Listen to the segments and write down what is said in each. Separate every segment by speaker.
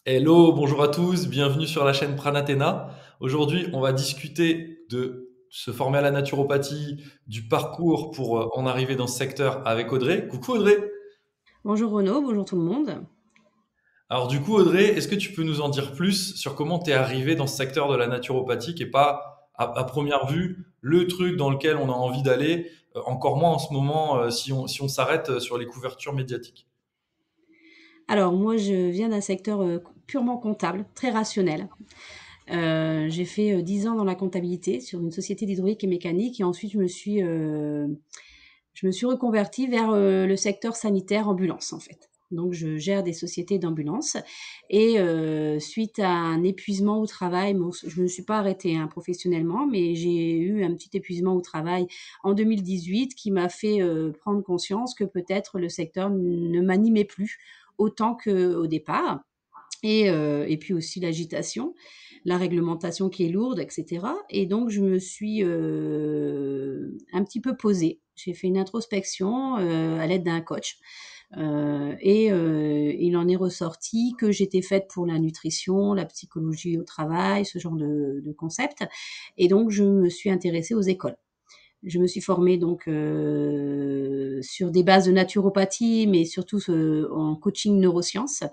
Speaker 1: Hello, bonjour à tous, bienvenue sur la chaîne Pranatena. Aujourd'hui, on va discuter de se former à la naturopathie, du parcours pour en arriver dans ce secteur avec Audrey. Coucou Audrey.
Speaker 2: Bonjour Renaud, bonjour tout le monde.
Speaker 1: Alors du coup Audrey, est-ce que tu peux nous en dire plus sur comment tu es arrivé dans ce secteur de la naturopathie qui est pas à première vue le truc dans lequel on a envie d'aller, encore moins en ce moment si on s'arrête sur les couvertures médiatiques.
Speaker 2: Alors moi je viens d'un secteur purement comptable, très rationnel. J'ai fait 10 ans dans la comptabilité sur une société d'hydraulique et mécanique et ensuite je me suis reconvertie vers le secteur sanitaire ambulance en fait. Donc je gère des sociétés d'ambulance et suite à un épuisement au travail, bon, je ne me suis pas arrêtée hein, professionnellement, mais j'ai eu un petit épuisement au travail en 2018 qui m'a fait prendre conscience que peut-être le secteur ne m'animait plus autant qu'au départ. Et puis aussi l'agitation, la réglementation qui est lourde, etc. Et donc je me suis un petit peu posée. J'ai fait une introspection à l'aide d'un coach. Il en est ressorti que j'étais faite pour la nutrition, la psychologie au travail, ce genre de concept. Et donc je me suis intéressée aux écoles. Je me suis formée donc sur des bases de naturopathie, mais surtout en coaching neurosciences,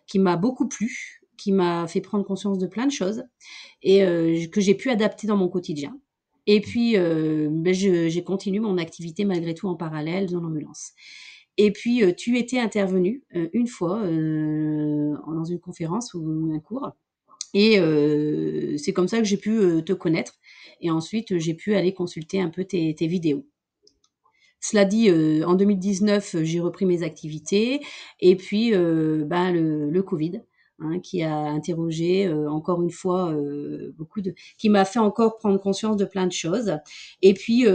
Speaker 2: qui m'a beaucoup plu, qui m'a fait prendre conscience de plein de choses et que j'ai pu adapter dans mon quotidien. Et puis, j'ai continué mon activité malgré tout en parallèle dans l'ambulance. Et puis, tu étais intervenu une fois dans une conférence ou un cours. Et c'est comme ça que j'ai pu te connaître. Et ensuite, j'ai pu aller consulter un peu tes vidéos. Cela dit, en 2019, j'ai repris mes activités et puis, ben, le covid, hein, qui a interrogé, encore une fois, beaucoup de qui m'a fait encore prendre conscience de plein de choses et puis,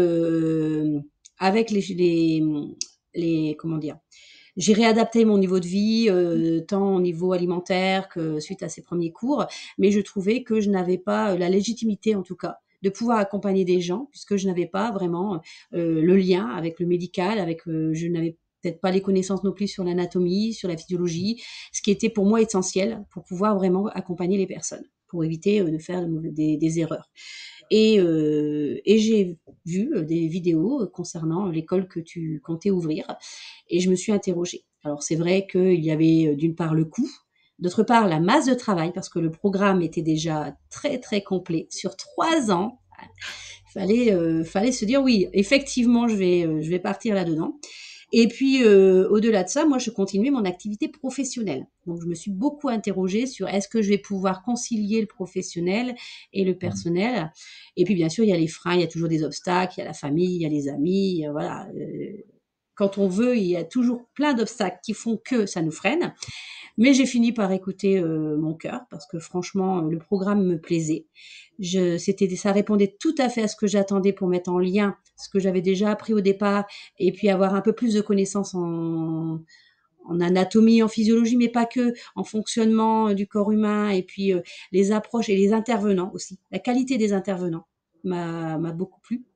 Speaker 2: avec les comment dire? J'ai réadapté mon niveau de vie, tant au niveau alimentaire que suite à ces premiers cours, mais je trouvais que je n'avais pas la légitimité, en tout cas, de pouvoir accompagner des gens puisque je n'avais pas vraiment le lien avec le médical, je n'avais peut-être pas les connaissances non plus sur l'anatomie, sur la physiologie, ce qui était pour moi essentiel pour pouvoir vraiment accompagner les personnes, pour éviter de faire des erreurs. Et j'ai vu des vidéos concernant l'école que tu comptais ouvrir et je me suis interrogée. Alors c'est vrai qu'il y avait d'une part le coût, d'autre part la masse de travail parce que le programme était déjà très très complet sur 3 ans. Fallait se dire oui, effectivement, je vais partir là-dedans. Et puis, au-delà de ça, moi, je continuais mon activité professionnelle. Donc, je me suis beaucoup interrogée sur est-ce que je vais pouvoir concilier le professionnel et le personnel. Et puis, bien sûr, il y a les freins, il y a toujours des obstacles, il y a la famille, il y a les amis, voilà. Quand on veut, il y a toujours plein d'obstacles qui font que ça nous freine. Mais j'ai fini par écouter mon cœur parce que franchement, le programme me plaisait. Ça répondait tout à fait à ce que j'attendais pour mettre en lien ce que j'avais déjà appris au départ et puis avoir un peu plus de connaissances en anatomie, en physiologie, mais pas que, en fonctionnement du corps humain et puis les approches et les intervenants aussi. La qualité des intervenants m'a beaucoup plu.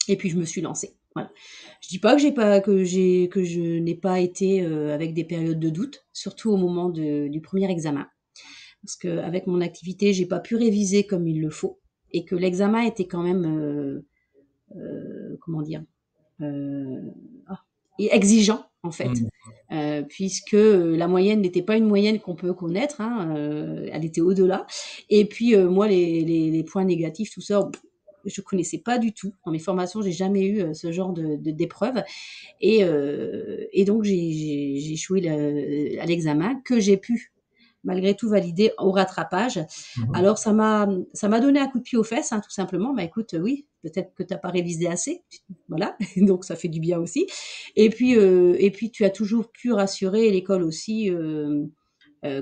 Speaker 2: Et puis je me suis lancée. Voilà. Je dis pas que je n'ai pas été avec des périodes de doute, surtout au moment du premier examen, parce que avec mon activité, j'ai pas pu réviser comme il le faut, et que l'examen était quand même comment dire euh, ah, exigeant en fait, puisque la moyenne n'était pas une moyenne qu'on peut connaître, hein, elle était au-delà. Et puis moi, les points négatifs, tout ça, je connaissais pas du tout. Dans mes formations, j'ai jamais eu ce genre d'épreuve. Et donc, j'ai échoué à l'examen que j'ai pu malgré tout valider au rattrapage. Alors ça m'a donné un coup de pied aux fesses, hein, tout simplement. Bah écoute, oui, peut-être que t'as pas révisé assez, voilà, donc ça fait du bien aussi. Et puis tu as toujours pu rassurer l'école aussi.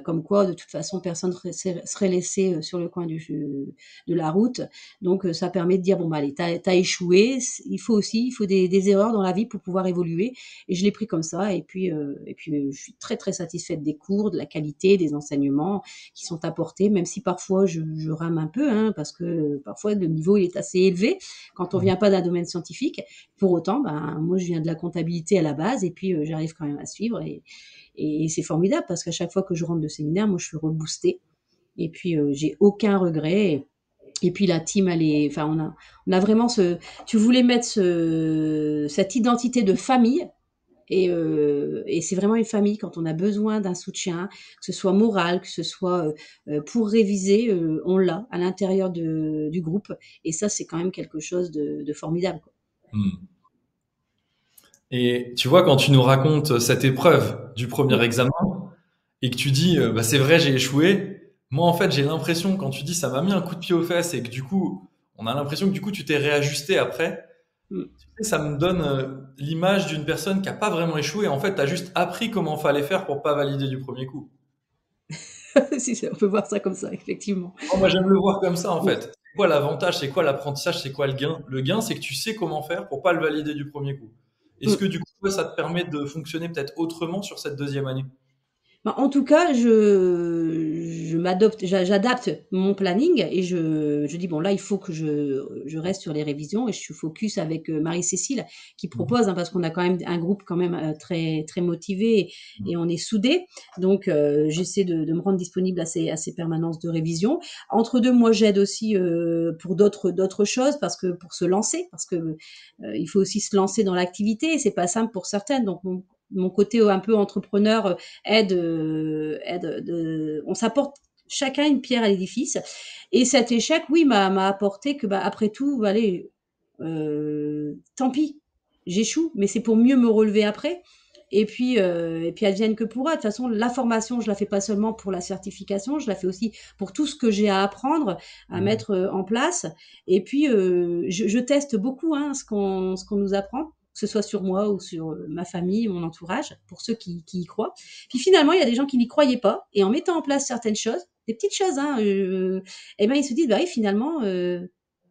Speaker 2: Comme quoi, de toute façon, personne serait laissé sur le coin de la route. Donc, ça permet de dire, bon, bah, allez, t'as échoué. Il faut des erreurs dans la vie pour pouvoir évoluer. Et je l'ai pris comme ça. Je suis très, très satisfaite des cours, de la qualité, des enseignements qui sont apportés, même si parfois je rame un peu, hein, parce que parfois le niveau il est assez élevé quand on vient pas d'un domaine scientifique. Pour autant, ben, moi, je viens de la comptabilité à la base et puis j'arrive quand même à suivre Et c'est formidable parce qu'à chaque fois que je rentre de séminaire, moi, je suis reboostée. Et puis, j'ai aucun regret. Et puis la team, enfin, on a vraiment tu voulais mettre cette identité de famille. Et c'est vraiment une famille quand on a besoin d'un soutien, que ce soit moral, que ce soit pour réviser, on l'a à l'intérieur du groupe. Et ça, c'est quand même quelque chose de formidable, quoi.
Speaker 1: Hmm. Et tu vois, quand tu nous racontes cette épreuve du premier
Speaker 2: Mm.
Speaker 1: examen et que tu dis, bah, c'est vrai, j'ai échoué, moi, en fait, j'ai l'impression, quand tu dis ça m'a mis un coup de pied aux fesses et que du coup, on a l'impression que du coup, tu t'es réajusté après,
Speaker 2: Mm.
Speaker 1: tu sais, ça me donne l'image d'une personne qui a pas vraiment échoué. En fait, tu as juste appris comment fallait faire pour pas valider du premier coup.
Speaker 2: Si, on peut voir ça comme ça, effectivement.
Speaker 1: Moi, j'aime le voir comme ça, en
Speaker 2: Mm.
Speaker 1: fait. C'est quoi l'avantage? C'est quoi l'apprentissage? C'est quoi le gain? Le gain, c'est que tu sais comment faire pour pas le valider du premier coup. Est-ce
Speaker 2: Mm.
Speaker 1: que du coup, toi, ça te permet de fonctionner peut-être autrement sur cette deuxième année?
Speaker 2: Bah, en tout cas, j'adapte mon planning et je dis bon là il faut que je reste sur les révisions et je suis focus avec Marie-Cécile qui
Speaker 1: Mhm.
Speaker 2: propose, hein, parce qu'on a quand même un groupe quand même très très motivé et on est soudés. Donc j'essaie de me rendre disponible à ces permanences de révision. Entre deux, moi j'aide aussi pour d'autres choses parce que pour se lancer, parce que il faut aussi se lancer dans l'activité et c'est pas simple pour certaines. Donc mon côté un peu entrepreneur on s'apporte chacun une pierre à l'édifice. Et cet échec, oui, m'a apporté que, bah, après tout, allez, tant pis, j'échoue, mais c'est pour mieux me relever après. Et puis advienne que pourra. De toute façon, la formation, je la fais pas seulement pour la certification, je la fais aussi pour tout ce que j'ai à apprendre, à
Speaker 1: Mhm.
Speaker 2: mettre en place. Et puis, je teste beaucoup, hein, ce qu'on nous apprend, que ce soit sur moi ou sur ma famille, mon entourage, pour ceux qui y croient. Puis finalement, il y a des gens qui n'y croyaient pas, et en mettant en place certaines choses, des petites choses, hein, et ben ils se disent, bah oui, finalement,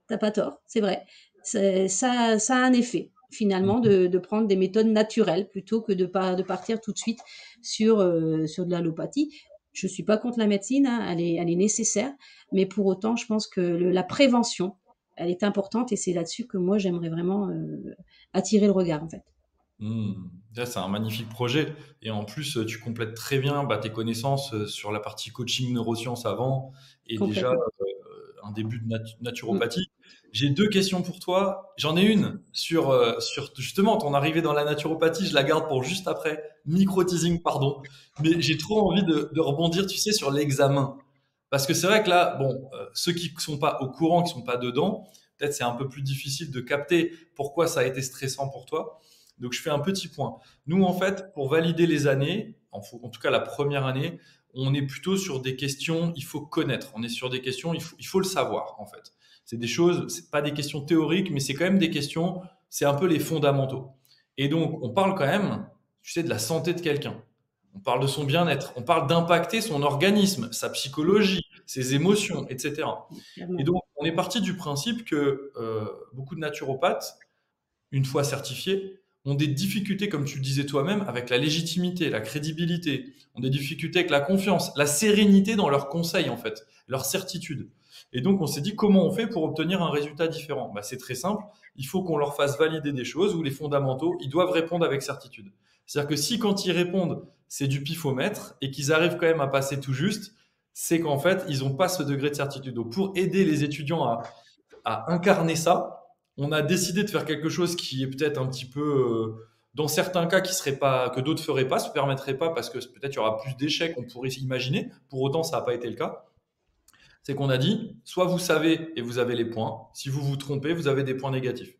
Speaker 2: t'as pas tort, c'est vrai. Ça a un effet, finalement,
Speaker 1: Mhm.
Speaker 2: de prendre des méthodes naturelles plutôt que de partir tout de suite sur de l'allopathie. Je suis pas contre la médecine, hein, elle est nécessaire, mais pour autant, je pense que la prévention, elle est importante et c'est là-dessus que moi, j'aimerais vraiment attirer le regard, en fait.
Speaker 1: Hmm. Ça, c'est un magnifique projet. Et en plus, tu complètes très bien bah, tes connaissances sur la partie coaching neurosciences avant et déjà
Speaker 2: Complètement.
Speaker 1: un début de
Speaker 2: Mm.
Speaker 1: naturopathie. J'ai deux questions pour toi. J'en ai une sur justement ton arrivée dans la naturopathie. Je la garde pour juste après. Micro-teasing, pardon. Mais j'ai trop envie de rebondir, tu sais, sur l'examen. Parce que c'est vrai que là, bon, ceux qui sont pas au courant, qui sont pas dedans, peut-être c'est un peu plus difficile de capter pourquoi ça a été stressant pour toi. Donc, je fais un petit point. Nous, en fait, pour valider les années, en tout cas la première année, on est plutôt sur des questions, il faut connaître. On est sur des questions, il faut le savoir, en fait. C'est des choses, c'est pas des questions théoriques, mais c'est quand même des questions, c'est un peu les fondamentaux. Et donc, on parle quand même, tu sais, de la santé de quelqu'un. On parle de son bien-être. On parle d'impacter son organisme, sa
Speaker 2: Mm.
Speaker 1: psychologie, ses émotions, etc. Et
Speaker 2: Clairement.
Speaker 1: donc, on est parti du principe que beaucoup de naturopathes, une fois certifiés, ont des difficultés, comme tu le disais toi-même, avec la légitimité, la crédibilité, ont des difficultés avec la confiance, la sérénité dans leurs conseils, en fait, leur certitude. Et donc, on s'est dit, comment on fait pour obtenir un résultat différent? Bah, c'est très simple, il faut qu'on leur fasse valider des choses où les fondamentaux, ils doivent répondre avec certitude. C'est-à-dire que si quand ils répondent, c'est du pifomètre et qu'ils arrivent quand même à passer tout juste, c'est qu'en fait, ils n'ont pas ce degré de certitude. Donc, pour aider les étudiants à incarner ça, on a décidé de faire quelque chose qui est peut-être un petit peu, dans certains cas, qui serait pas, que d'autres feraient pas, se permettraient pas, parce que peut-être il y aura plus d'échecs qu'on pourrait imaginer. Pour autant, ça n'a pas été le cas. C'est qu'on a dit, soit vous savez et vous avez les points, si vous vous trompez, vous avez des points négatifs.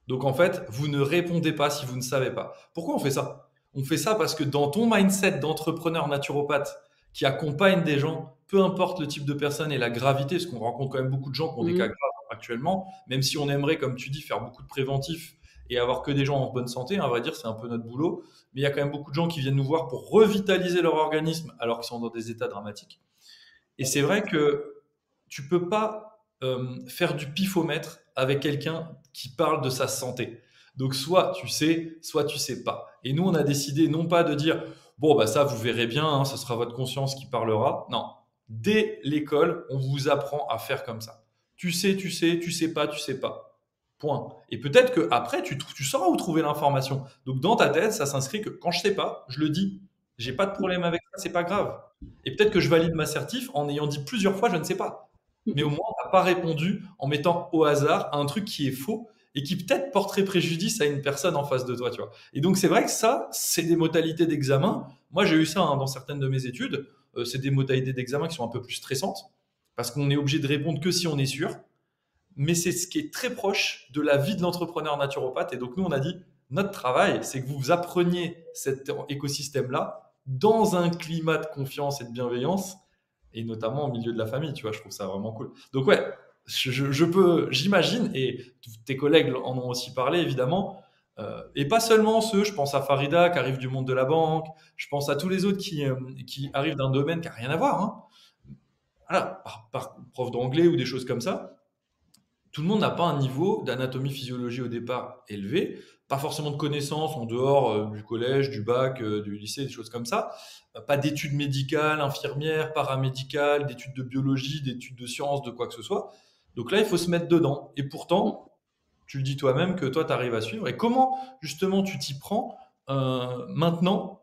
Speaker 1: Donc en fait, vous ne répondez pas si vous ne savez pas. Pourquoi on fait ça? On fait ça parce que dans ton mindset d'entrepreneur naturopathe qui accompagne des gens, peu importe le type de personne et la gravité, parce qu'on rencontre quand même beaucoup de gens qui ont des cas
Speaker 2: Mm.
Speaker 1: graves actuellement, même si on aimerait, comme tu dis, faire beaucoup de préventifs et avoir que des gens en bonne santé, à vrai dire, c'est un peu notre boulot, mais il y a quand même beaucoup de gens qui viennent nous voir pour revitaliser leur organisme alors qu'ils sont dans des états dramatiques. Et c'est vrai que tu peux pas faire du pifomètre avec quelqu'un qui parle de sa santé. Donc soit tu sais pas. Et nous, on a décidé non pas de dire bon bah ça vous verrez bien, hein, ce sera votre conscience qui parlera. Non, dès l'école, on vous apprend à faire comme ça. Tu sais pas, tu sais pas. Point. Et peut-être que après tu sauras où trouver l'information. Donc dans ta tête, ça s'inscrit que quand je sais pas, je le dis. j'ai pas de problème avec ça, c'est pas grave. Et peut-être que je valide ma certif en ayant dit plusieurs fois, je ne sais pas. Mais au moins, on n'a pas répondu en mettant au hasard un truc qui est faux et qui peut-être porterait préjudice à une personne en face de toi, tu vois. Et donc, c'est vrai que ça, c'est des modalités d'examen. Moi, j'ai eu ça dans certaines de mes études. C'est des modalités d'examen qui sont un peu plus stressantes parce qu'on est obligé de répondre que si on est sûr. Mais c'est ce qui est très proche de la vie de l'entrepreneur naturopathe. Et donc, nous, on a dit, notre travail, c'est que vous appreniez cet écosystème-là dans un climat de confiance et de bienveillance, et notamment au milieu de la famille, tu vois, je trouve ça vraiment cool. Donc, ouais, j'imagine, et tes collègues en ont aussi parlé, évidemment, et pas seulement ceux, je pense à Farida qui arrive du monde de la banque, je pense à tous les autres qui arrivent d'un domaine qui n'a rien à voir, hein. Voilà, par prof d'anglais ou des choses comme ça, tout le monde n'a pas un niveau d'anatomie-physiologie au départ élevé, pas forcément de connaissances en dehors du collège, du bac, du lycée, des choses comme ça, pas d'études médicales, infirmières, paramédicales, d'études de biologie, d'études de sciences, de quoi que ce soit. Donc là, il faut se mettre dedans. Et pourtant, tu le dis toi-même que toi, tu arrives à suivre. Et comment, justement, tu t'y prends maintenant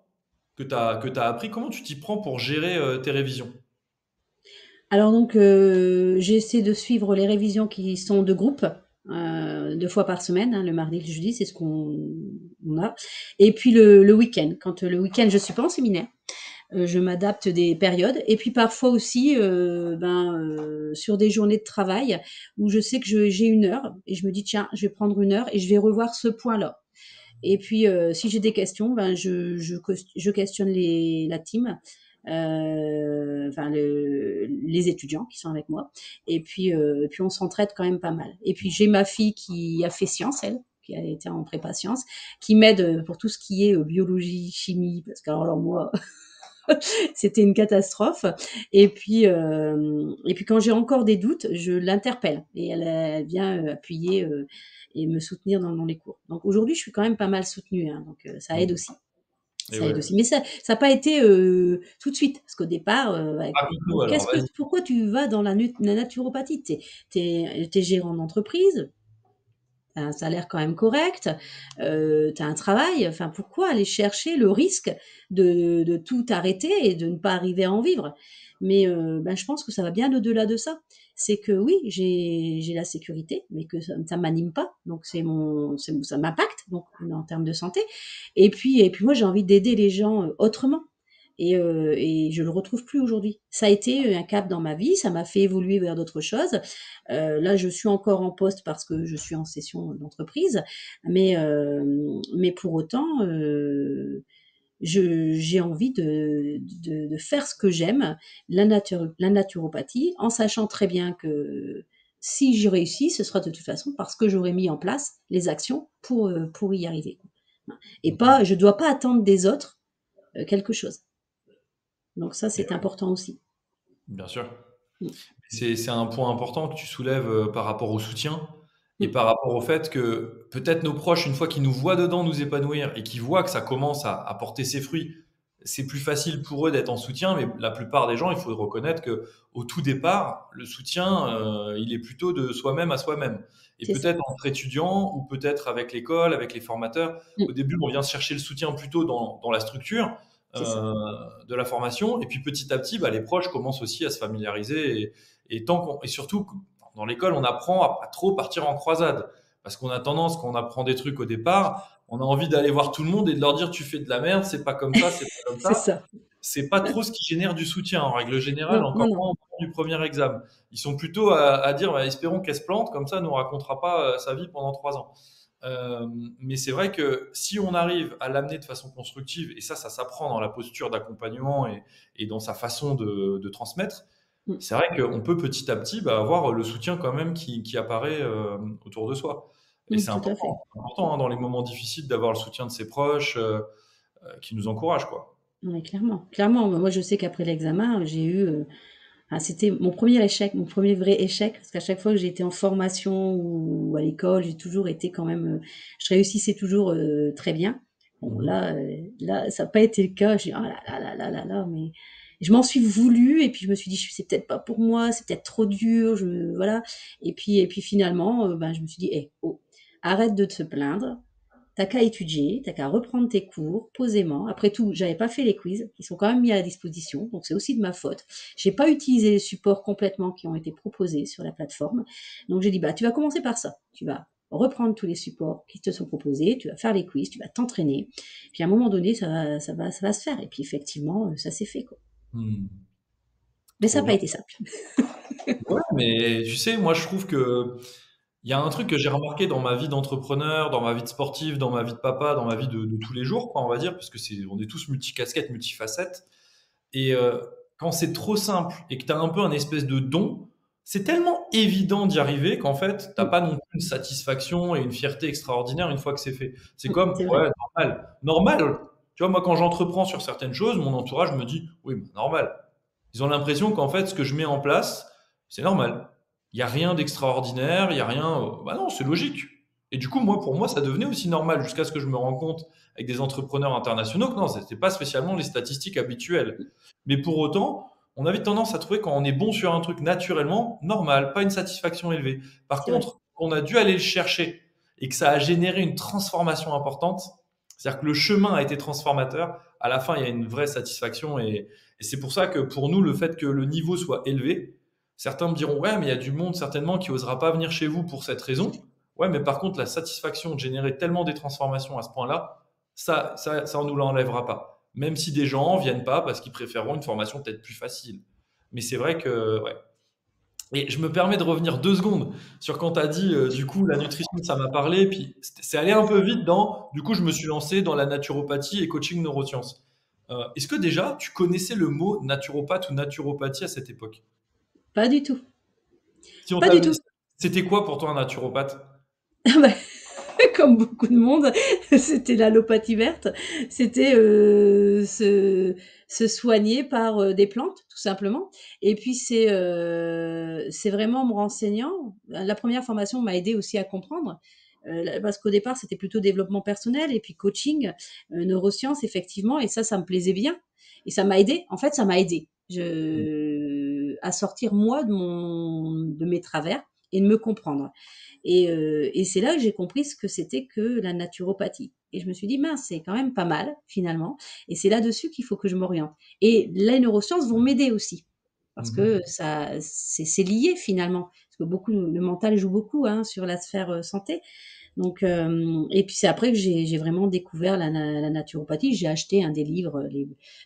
Speaker 1: que tu as appris, comment tu t'y prends pour gérer tes révisions?
Speaker 2: Alors donc, j'essaie de suivre les révisions qui sont de groupe, 2 fois par semaine, hein, le mardi et le jeudi, c'est ce qu'on a. Et puis le week-end, quand le week-end je suis pas en séminaire, je m'adapte des périodes. Et puis parfois aussi, sur des journées de travail où je sais que j'ai une heure et je me dis tiens, je vais prendre une heure et je vais revoir ce point-là. Et puis, si j'ai des questions, ben, je questionne la team, enfin les étudiants qui sont avec moi. Et puis on s'entraide quand même pas mal. Et puis j'ai ma fille qui a fait sciences, elle, qui a été en prépa sciences, qui m'aide pour tout ce qui est biologie, chimie, parce que alors moi, c'était une catastrophe. Et puis quand j'ai encore des doutes, je l'interpelle et elle vient appuyer et me soutenir dans les cours. Donc aujourd'hui, je suis quand même pas mal soutenue, hein, donc ça aide
Speaker 1: Mm.
Speaker 2: aussi.
Speaker 1: Et
Speaker 2: Ça aide
Speaker 1: ouais.
Speaker 2: aussi. Mais ça n'a pas été tout de suite. Parce qu'au départ,
Speaker 1: Raconte-nous
Speaker 2: bon,
Speaker 1: alors, vas-y.
Speaker 2: pourquoi tu vas dans la naturopathie? T'es gérant d'entreprise, tu as un salaire quand même correct, tu as un travail. Enfin, pourquoi aller chercher le risque de tout arrêter et de ne pas arriver à en vivre? Mais je pense que ça va bien au-delà de ça. C'est que oui, j'ai la sécurité, mais que ça m'anime pas. Donc ça m'impacte donc en termes de santé. Et puis moi j'ai envie d'aider les gens autrement. Et je le retrouve plus aujourd'hui. Ça a été un cap dans ma vie, ça m'a fait évoluer vers d'autres choses. Là, je suis encore en poste parce que je suis en session d'entreprise, mais pour autant, j'ai envie de faire ce que j'aime, la naturopathie, en sachant très bien que si j'y réussis, ce sera de toute façon parce que j'aurai mis en place les actions pour y arriver. Et pas, je ne dois pas attendre des autres quelque chose. Donc ça,
Speaker 1: Et
Speaker 2: c'est important aussi.
Speaker 1: bien sûr.
Speaker 2: Mm.
Speaker 1: C'est un point important que tu soulèves par rapport au soutien et
Speaker 2: Mm.
Speaker 1: par rapport au fait que peut-être nos proches, une fois qu'ils nous voient dedans nous épanouir et qu'ils voient que ça commence à porter ses fruits, c'est plus facile pour eux d'être en soutien. Mais la plupart des gens, il faut reconnaître que au tout départ, le soutien, il est plutôt de soi-même à soi-même. Et
Speaker 2: C'est ça.
Speaker 1: peut-être entre étudiants ou peut-être avec l'école, avec les formateurs. Au
Speaker 2: Mm.
Speaker 1: début, on vient chercher le soutien plutôt dans la structure
Speaker 2: C'est ça.
Speaker 1: euh, de la formation. Et puis petit à petit, bah, les proches commencent aussi à se familiariser. Et surtout, dans l'école, on apprend à pas trop partir en croisade. Parce qu'on a tendance, quand on apprend des trucs au départ, on a envie d'aller voir tout le monde et de leur dire tu fais de la merde, c'est pas comme ça, c'est pas comme
Speaker 2: C'est
Speaker 1: ça.
Speaker 2: ça.
Speaker 1: C'est pas trop ce qui génère du soutien en règle générale,
Speaker 2: Non, non,
Speaker 1: encore
Speaker 2: non.
Speaker 1: moins au moment du premier examen. Ils sont plutôt à dire bah, espérons qu'elle se plante, comme ça, elle nous racontera pas sa vie pendant 3 ans. Euh, mais c'est vrai que si on arrive à l'amener de façon constructive, et ça s'apprend dans la posture d'accompagnement et dans sa façon de transmettre,
Speaker 2: Mm.
Speaker 1: c'est vrai qu'on peut petit à petit bah, avoir le soutien quand même qui apparaît autour de soi. Et
Speaker 2: Mm,
Speaker 1: c'est
Speaker 2: tout à fait.
Speaker 1: important hein, dans les moments difficiles d'avoir le soutien de ses proches qui nous encouragent, quoi.
Speaker 2: Oui, clairement. Clairement, moi je sais qu'après l'examen, j'ai eu, c'était mon premier échec, mon premier vrai échec, parce qu'à chaque fois que j'ai été en formation ou à l'école, j'ai toujours été quand même, je réussissais toujours très bien. Bon,
Speaker 1: Mhm.
Speaker 2: là, ça n'a pas été le cas. J'ai dit, oh là là là là là là, mais je m'en suis voulu, et puis je me suis dit, c'est peut-être pas pour moi, c'est peut-être trop dur, voilà. Et puis finalement, je me suis dit, oh, arrête de te plaindre. t'as qu'à étudier, t'as qu'à reprendre tes cours posément. Après tout, j'avais pas fait les quiz, ils sont quand même mis à la disposition, donc c'est aussi de ma faute. J'ai pas utilisé les supports complètement qui ont été proposés sur la plateforme. Donc j'ai dit, bah, tu vas commencer par ça. Tu vas reprendre tous les supports qui te sont proposés, tu vas faire les quiz, tu vas t'entraîner. Puis à un moment donné, ça va se faire. Et puis effectivement, ça s'est fait, quoi.
Speaker 1: Hmm.
Speaker 2: Mais ça
Speaker 1: Trop
Speaker 2: n'a pas
Speaker 1: bien.
Speaker 2: été simple.
Speaker 1: Ouais, mais tu sais, moi je trouve que il y a un truc que j'ai remarqué dans ma vie d'entrepreneur, dans ma vie de sportif, dans ma vie de papa, dans ma vie de tous les jours, quoi, on va dire, parce que on est tous multicasquettes, multifacettes. Et quand c'est trop simple et que tu as un peu un espèce de don, c'est tellement évident d'y arriver qu'en fait, t'as
Speaker 2: Mm,
Speaker 1: pas non plus une satisfaction et une fierté extraordinaire une fois que c'est fait. C'est comme,
Speaker 2: c'est vrai.
Speaker 1: ouais, normal. Normal. Tu vois, moi, quand j'entreprends sur certaines choses, mon entourage me dit, oui, mais normal. Ils ont l'impression qu'en fait, ce que je mets en place, c'est normal. Il n'y a rien d'extraordinaire, il n'y a rien. Bah non, c'est logique. Et du coup, moi, pour moi, ça devenait aussi normal jusqu'à ce que je me rende compte avec des entrepreneurs internationaux que non, c'était pas spécialement les statistiques habituelles. Mais pour autant, on a vite tendance à trouver quand on est bon sur un truc naturellement, normal, pas une satisfaction élevée. Par
Speaker 2: C'est vrai.
Speaker 1: contre, on a dû aller le chercher et que ça a généré une transformation importante, c'est-à-dire que le chemin a été transformateur, à la fin, il y a une vraie satisfaction et c'est pour ça que pour nous, le fait que le niveau soit élevé, certains me diront, ouais, mais il y a du monde certainement qui osera pas venir chez vous pour cette raison. Ouais, mais par contre, la satisfaction de générer tellement des transformations à ce point-là, ça on nous l'enlèvera pas. Même si des gens viennent pas parce qu'ils préféreront une formation peut-être plus facile. Mais c'est vrai que, ouais. Et je me permets de revenir 2 secondes sur quand tu as dit, du coup, la nutrition, ça m'a parlé, puis c'est allé un peu vite du coup, je me suis lancé dans la naturopathie et coaching neurosciences. Est-ce que déjà, tu connaissais le mot naturopathe ou naturopathie à cette époque?
Speaker 2: Pas du tout.
Speaker 1: Si on
Speaker 2: Pas du
Speaker 1: t'avait,
Speaker 2: tout.
Speaker 1: c'était quoi pour toi un naturopathe?
Speaker 2: Bah, comme beaucoup de monde, c'était l'allopathie verte. C'était se soigner par des plantes, tout simplement. Et puis c'est vraiment en me renseignant. La première formation m'a aidé aussi à comprendre. Parce qu'au départ, c'était plutôt développement personnel et puis coaching, neurosciences, effectivement. Et ça me plaisait bien. Et ça m'a aidé. En fait, ça m'a aidé à sortir, moi, de mes travers et de me comprendre. Et c'est là que j'ai compris ce que c'était que la naturopathie. Et je me suis dit, mince, c'est quand même pas mal, finalement. Et c'est là-dessus qu'il faut que je m'oriente. Et les neurosciences vont m'aider aussi. Parce que
Speaker 1: Mhm.
Speaker 2: c'est lié finalement. Parce que le mental joue beaucoup, hein, sur la sphère santé. Donc, et puis c'est après que j'ai vraiment découvert la naturopathie. J'ai acheté un des livres,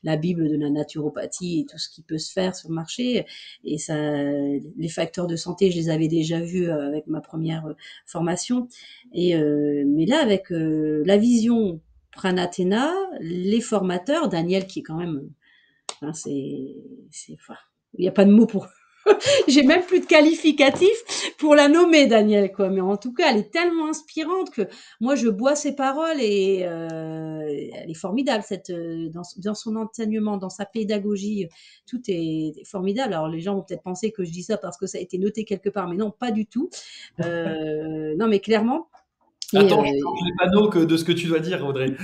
Speaker 2: la Bible de la naturopathie et tout ce qui peut se faire sur le marché. Et ça, les facteurs de santé, je les avais déjà vus avec ma première formation. Mais là, avec la vision Pranathéna, les formateurs, Daniel qui est quand même, hein, enfin, il n'y a pas de mots pour j'ai même plus de qualificatif pour la nommer, Danielle, quoi. Mais en tout cas, elle est tellement inspirante que moi, je bois ses paroles et elle est formidable dans son enseignement, dans sa pédagogie. Tout est formidable. Alors, les gens vont peut-être penser que je dis ça parce que ça a été noté quelque part, mais non, pas du tout. Non, mais clairement. Et
Speaker 1: Attends, je change les panneaux de ce que tu dois dire, Audrey.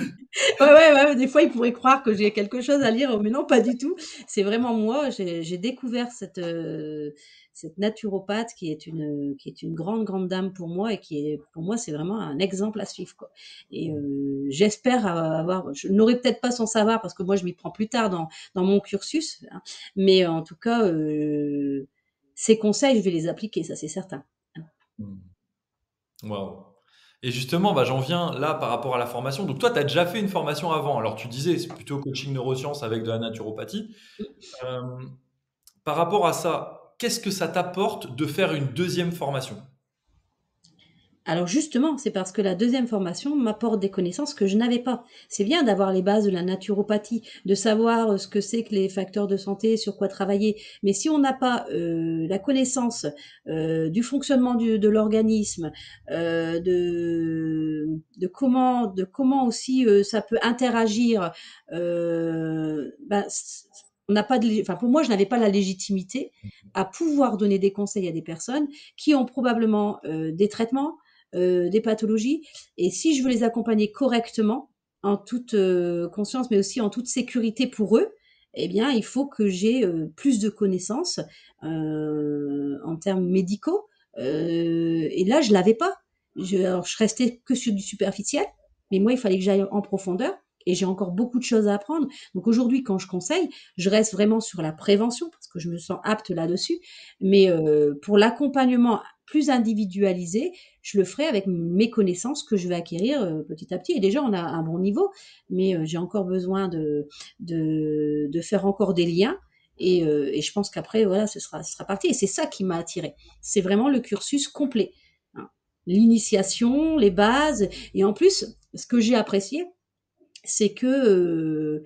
Speaker 2: ouais, des fois, ils pourraient croire que j'ai quelque chose à lire, mais non, pas du tout. C'est vraiment moi. J'ai découvert cette naturopathe qui est une grande, grande dame pour moi et qui est, pour moi, c'est vraiment un exemple à suivre, quoi. Et j'espère avoir, je n'aurai peut-être pas son savoir parce que moi, je m'y prends plus tard dans mon cursus, hein, mais en tout cas, ses conseils, je vais les appliquer, ça, c'est certain.
Speaker 1: Hmm. Waouh. Et justement, bah, j'en viens là par rapport à la formation. Donc toi, tu as déjà fait une formation avant. Alors tu disais, c'est plutôt coaching neurosciences avec de la naturopathie. Euh, Par rapport à ça, qu'est-ce que ça t'apporte de faire une deuxième formation?
Speaker 2: Alors justement, c'est parce que la deuxième formation m'apporte des connaissances que je n'avais pas. C'est bien d'avoir les bases de la naturopathie, de savoir ce que c'est que les facteurs de santé, sur quoi travailler. Mais si on n'a pas la connaissance du fonctionnement de l'organisme, de comment aussi ça peut interagir, on n'a pas enfin pour moi, je n'avais pas la légitimité à pouvoir donner des conseils à des personnes qui ont probablement des traitements, des pathologies. Et si je veux les accompagner correctement, en toute conscience, mais aussi en toute sécurité pour eux, eh bien, il faut que j'ai plus de connaissances en termes médicaux. Et là, je l'avais pas. Alors, je restais que sur du superficiel. Mais moi, il fallait que j'aille en profondeur et j'ai encore beaucoup de choses à apprendre. Donc aujourd'hui, quand je conseille, je reste vraiment sur la prévention parce que je me sens apte là-dessus. Mais pour l'accompagnement plus individualisé, je le ferai avec mes connaissances que je vais acquérir petit à petit. Et déjà, on a un bon niveau, mais j'ai encore besoin de faire encore des liens. Et je pense qu'après, voilà, ce sera parti. Et c'est ça qui m'a attirée. C'est vraiment le cursus complet, hein. L'initiation, les bases. Et en plus, ce que j'ai apprécié, c'est que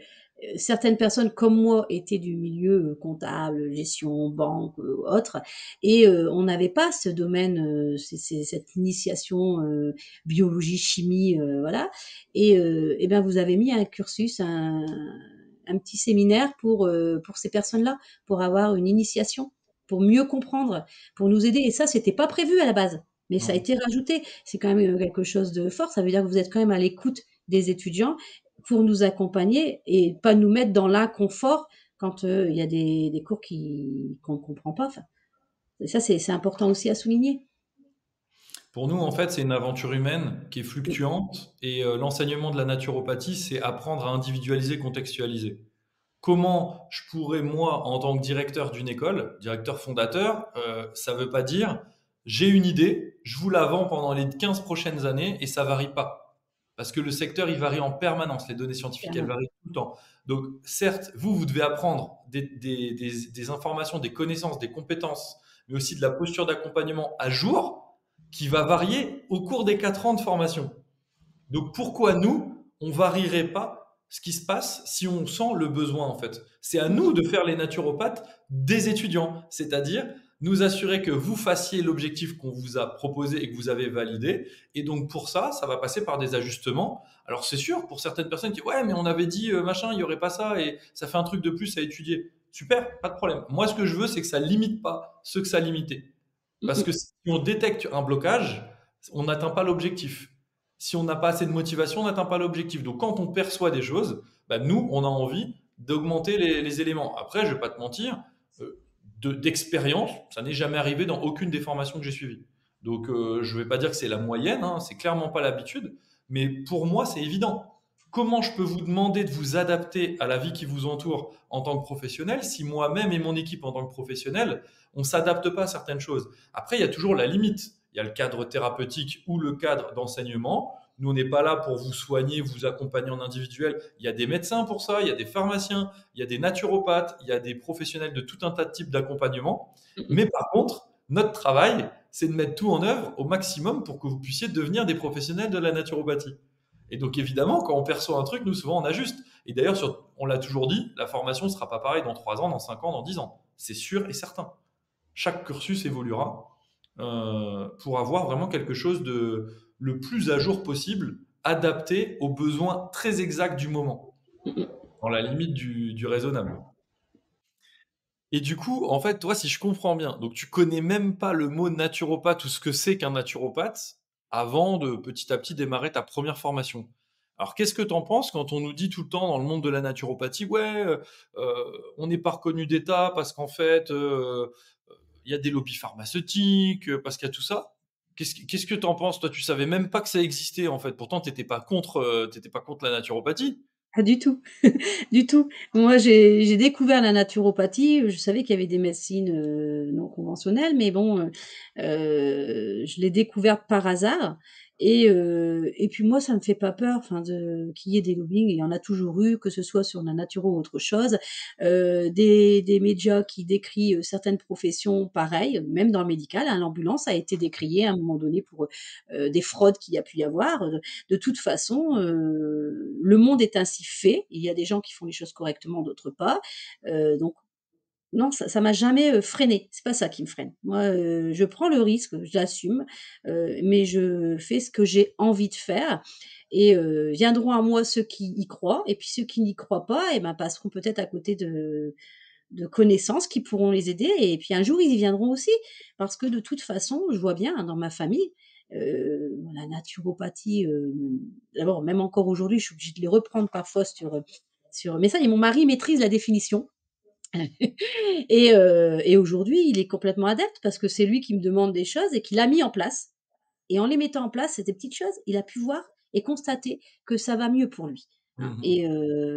Speaker 2: certaines personnes comme moi étaient du milieu comptable, gestion, banque, autre, et on n'avait pas ce domaine, cette initiation biologie, chimie, voilà. Et ben vous avez mis un cursus, un petit séminaire pour ces personnes-là, pour avoir une initiation, pour mieux comprendre, pour nous aider. Et ça, c'était pas prévu à la base, mais ça a
Speaker 1: Ouais.
Speaker 2: été rajouté. C'est quand même quelque chose de fort. Ça veut dire que vous êtes quand même à l'écoute des étudiants pour nous accompagner et pas nous mettre dans l'inconfort quand il y a des cours qu'on ne comprend pas. Enfin, ça, c'est important aussi à souligner.
Speaker 1: Pour nous, en fait, c'est une aventure humaine qui est fluctuante et l'enseignement de la naturopathie, c'est apprendre à individualiser, contextualiser. Comment je pourrais, moi, en tant que directeur d'une école, directeur fondateur, ça veut pas dire j'ai une idée, je vous la vends pendant les 15 prochaines années et ça varie pas. Parce que le secteur, il varie en permanence, les données scientifiques, elles varient tout le temps. Donc, certes, vous devez apprendre des informations, des connaissances, des compétences, mais aussi de la posture d'accompagnement à jour qui va varier au cours des 4 ans de formation. Donc pourquoi nous, on varierait pas ce qui se passe si on sent le besoin en fait? C'est à nous de faire les naturopathes des étudiants, c'est-à-dire nous assurer que vous fassiez l'objectif qu'on vous a proposé et que vous avez validé. Et donc pour ça, ça va passer par des ajustements. Alors c'est sûr, pour certaines personnes qui disent ouais mais on avait dit machin, il y aurait pas ça et ça fait un truc de plus à étudier. Super, pas de problème. Moi ce que je veux c'est que ça limite pas ceux que ça limitait. Parce que si on détecte un blocage, on n'atteint pas l'objectif. Si on n'a pas assez de motivation, on n'atteint pas l'objectif. Donc quand on perçoit des choses, bah, nous, on a envie d'augmenter les éléments. Après, je ne vais pas te mentir, d'expérience, ça n'est jamais arrivé dans aucune des formations que j'ai suivies. Donc je ne vais pas dire que c'est la moyenne, hein, c'est clairement pas l'habitude, mais pour moi, c'est évident. Comment je peux vous demander de vous adapter à la vie qui vous entoure en tant que professionnel si moi-même et mon équipe en tant que professionnel, on ne s'adapte pas à certaines choses. Après, il y a toujours la limite. Il y a le cadre thérapeutique ou le cadre d'enseignement. Nous, on n'est pas là pour vous soigner, vous accompagner en individuel. Il y a des médecins pour ça, il y a des pharmaciens, il y a des naturopathes, il y a des professionnels de tout un tas de types d'accompagnement. Mais par contre, notre travail, c'est de mettre tout en œuvre au maximum pour que vous puissiez devenir des professionnels de la naturopathie. Et donc évidemment, quand on perçoit un truc, nous souvent on ajuste. Et d'ailleurs, on l'a toujours dit, la formation ne sera pas pareille dans 3 ans, dans 5 ans, dans 10 ans. C'est sûr et certain. Chaque cursus évoluera pour avoir vraiment quelque chose de le plus à jour possible, adapté aux besoins très exacts du moment, dans la limite du raisonnable. Et du coup, en fait, toi, si je comprends bien, donc tu connais même pas le mot naturopathe ou ce que c'est qu'un naturopathe avant de petit à petit démarrer ta première formation. Alors, qu'est-ce que tu en penses quand on nous dit tout le temps dans le monde de la naturopathie, ouais, on n'est pas reconnu d'État parce qu'en fait, il y a des lobbies pharmaceutiques, parce qu'il y a tout ça. Qu'est-ce que tu en penses? Toi, tu savais même pas que ça existait en fait. Pourtant, t'étais pas contre la naturopathie.
Speaker 2: Pas du tout, du tout. Moi, j'ai découvert la naturopathie. Je savais qu'il y avait des médecines non conventionnelles, mais bon, je l'ai découverte par hasard. Et puis moi, ça me fait pas peur, enfin, qu'il y ait des lobbying. Il y en a toujours eu, que ce soit sur la nature ou autre chose. Des médias qui décrient certaines professions pareilles, même dans le médical, hein, l'ambulance a été décriée à un moment donné pour des fraudes qu'il y a pu y avoir. De toute façon, le monde est ainsi fait. Il y a des gens qui font les choses correctement, d'autres pas. Donc non, ça m'a jamais, freinée. C'est pas ça qui me freine. Moi, je prends le risque, je l'assume, mais je fais ce que j'ai envie de faire et viendront à moi ceux qui y croient et puis ceux qui n'y croient pas et ben, passeront peut-être à côté de connaissances qui pourront les aider et puis un jour ils y viendront aussi. Parce que de toute façon, je vois bien, hein, dans ma famille, la naturopathie, d'abord même encore aujourd'hui, je suis obligée de les reprendre parfois sur mais ça et mon mari maîtrise la définition et aujourd'hui, il est complètement adepte parce que c'est lui qui me demande des choses et qui l'a mis en place et en les mettant en place, ces petites choses, il a pu voir et constater que ça va mieux pour lui, hein.
Speaker 1: Mmh.
Speaker 2: Et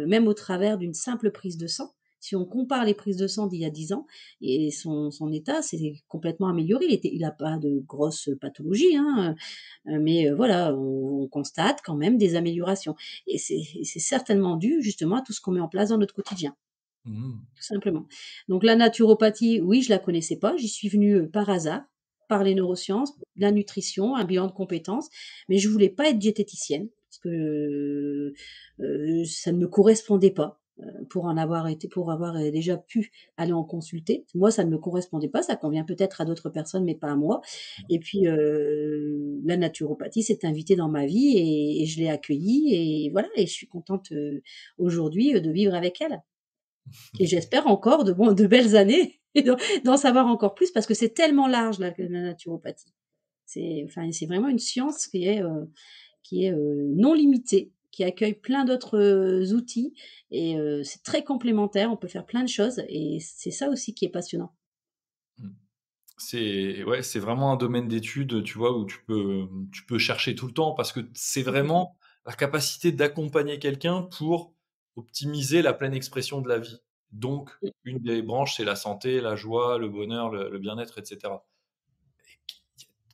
Speaker 2: même au travers d'une simple prise de sang, si on compare les prises de sang d'il y a 10 ans et son état s'est complètement amélioré. Il a pas de grosses pathologies, hein, mais voilà, on constate quand même des améliorations et c'est certainement dû justement à tout ce qu'on met en place dans notre quotidien.
Speaker 1: Mmh.
Speaker 2: Tout simplement. Donc la naturopathie, oui, je la connaissais pas, j'y suis venue, par hasard, par les neurosciences, la nutrition, un bilan de compétences, mais je voulais pas être diététicienne parce que, ça ne me correspondait pas, pour avoir, déjà pu aller en consulter. Moi, ça ne me correspondait pas, ça convient peut-être à d'autres personnes, mais pas à moi et puis, la naturopathie s'est invitée dans ma vie et je l'ai accueillie et voilà et je suis contente, aujourd'hui, de vivre avec elle. Et j'espère encore de belles années et d'en savoir encore plus parce que c'est tellement large la naturopathie. C'est vraiment une science non limitée, qui accueille plein d'autres, outils et c'est très complémentaire. On peut faire plein de choses et c'est ça aussi qui est passionnant.
Speaker 1: Mmh. C'est ouais, c'est vraiment un domaine d'études, tu vois, où tu peux chercher tout le temps parce que c'est
Speaker 2: Complètement.
Speaker 1: vraiment la capacité d'accompagner quelqu'un pour optimiser la pleine expression de la vie. Donc
Speaker 2: Mmh,
Speaker 1: une des branches, c'est la santé, la joie, le bonheur, le bien-être et cetera.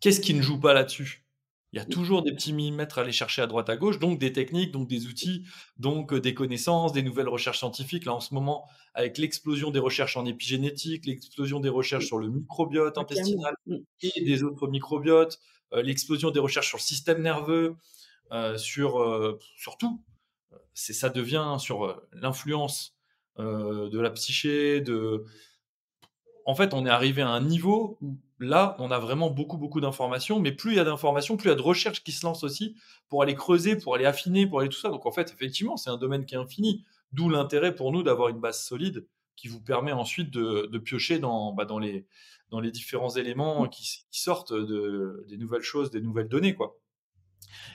Speaker 1: Qu'est-ce qui ne joue pas là-dessus? Il y a
Speaker 2: mmh,
Speaker 1: toujours des petits millimètres à aller chercher à droite à gauche, donc des techniques, donc des outils, donc des connaissances, des nouvelles recherches scientifiques. Là, en ce moment, avec l'explosion des recherches en épigénétique, l'explosion des recherches
Speaker 2: mmh.
Speaker 1: sur le microbiote
Speaker 2: Ah clairement.
Speaker 1: intestinal
Speaker 2: Mmh,
Speaker 1: et des autres microbiotes, l'explosion des recherches sur le système nerveux, sur tout. C'est ça devient sur, l'influence, de la psyché, de en fait, on est arrivé à un niveau où là, on a vraiment beaucoup, beaucoup d'informations, mais plus il y a d'informations, plus il y a de recherches qui se lancent aussi pour aller creuser, pour aller affiner, pour aller tout ça. Donc en fait, effectivement, c'est un domaine qui est infini. D'où l'intérêt pour nous d'avoir une base solide qui vous permet ensuite de piocher dans les différents éléments qui sortent des nouvelles choses, des nouvelles données, quoi.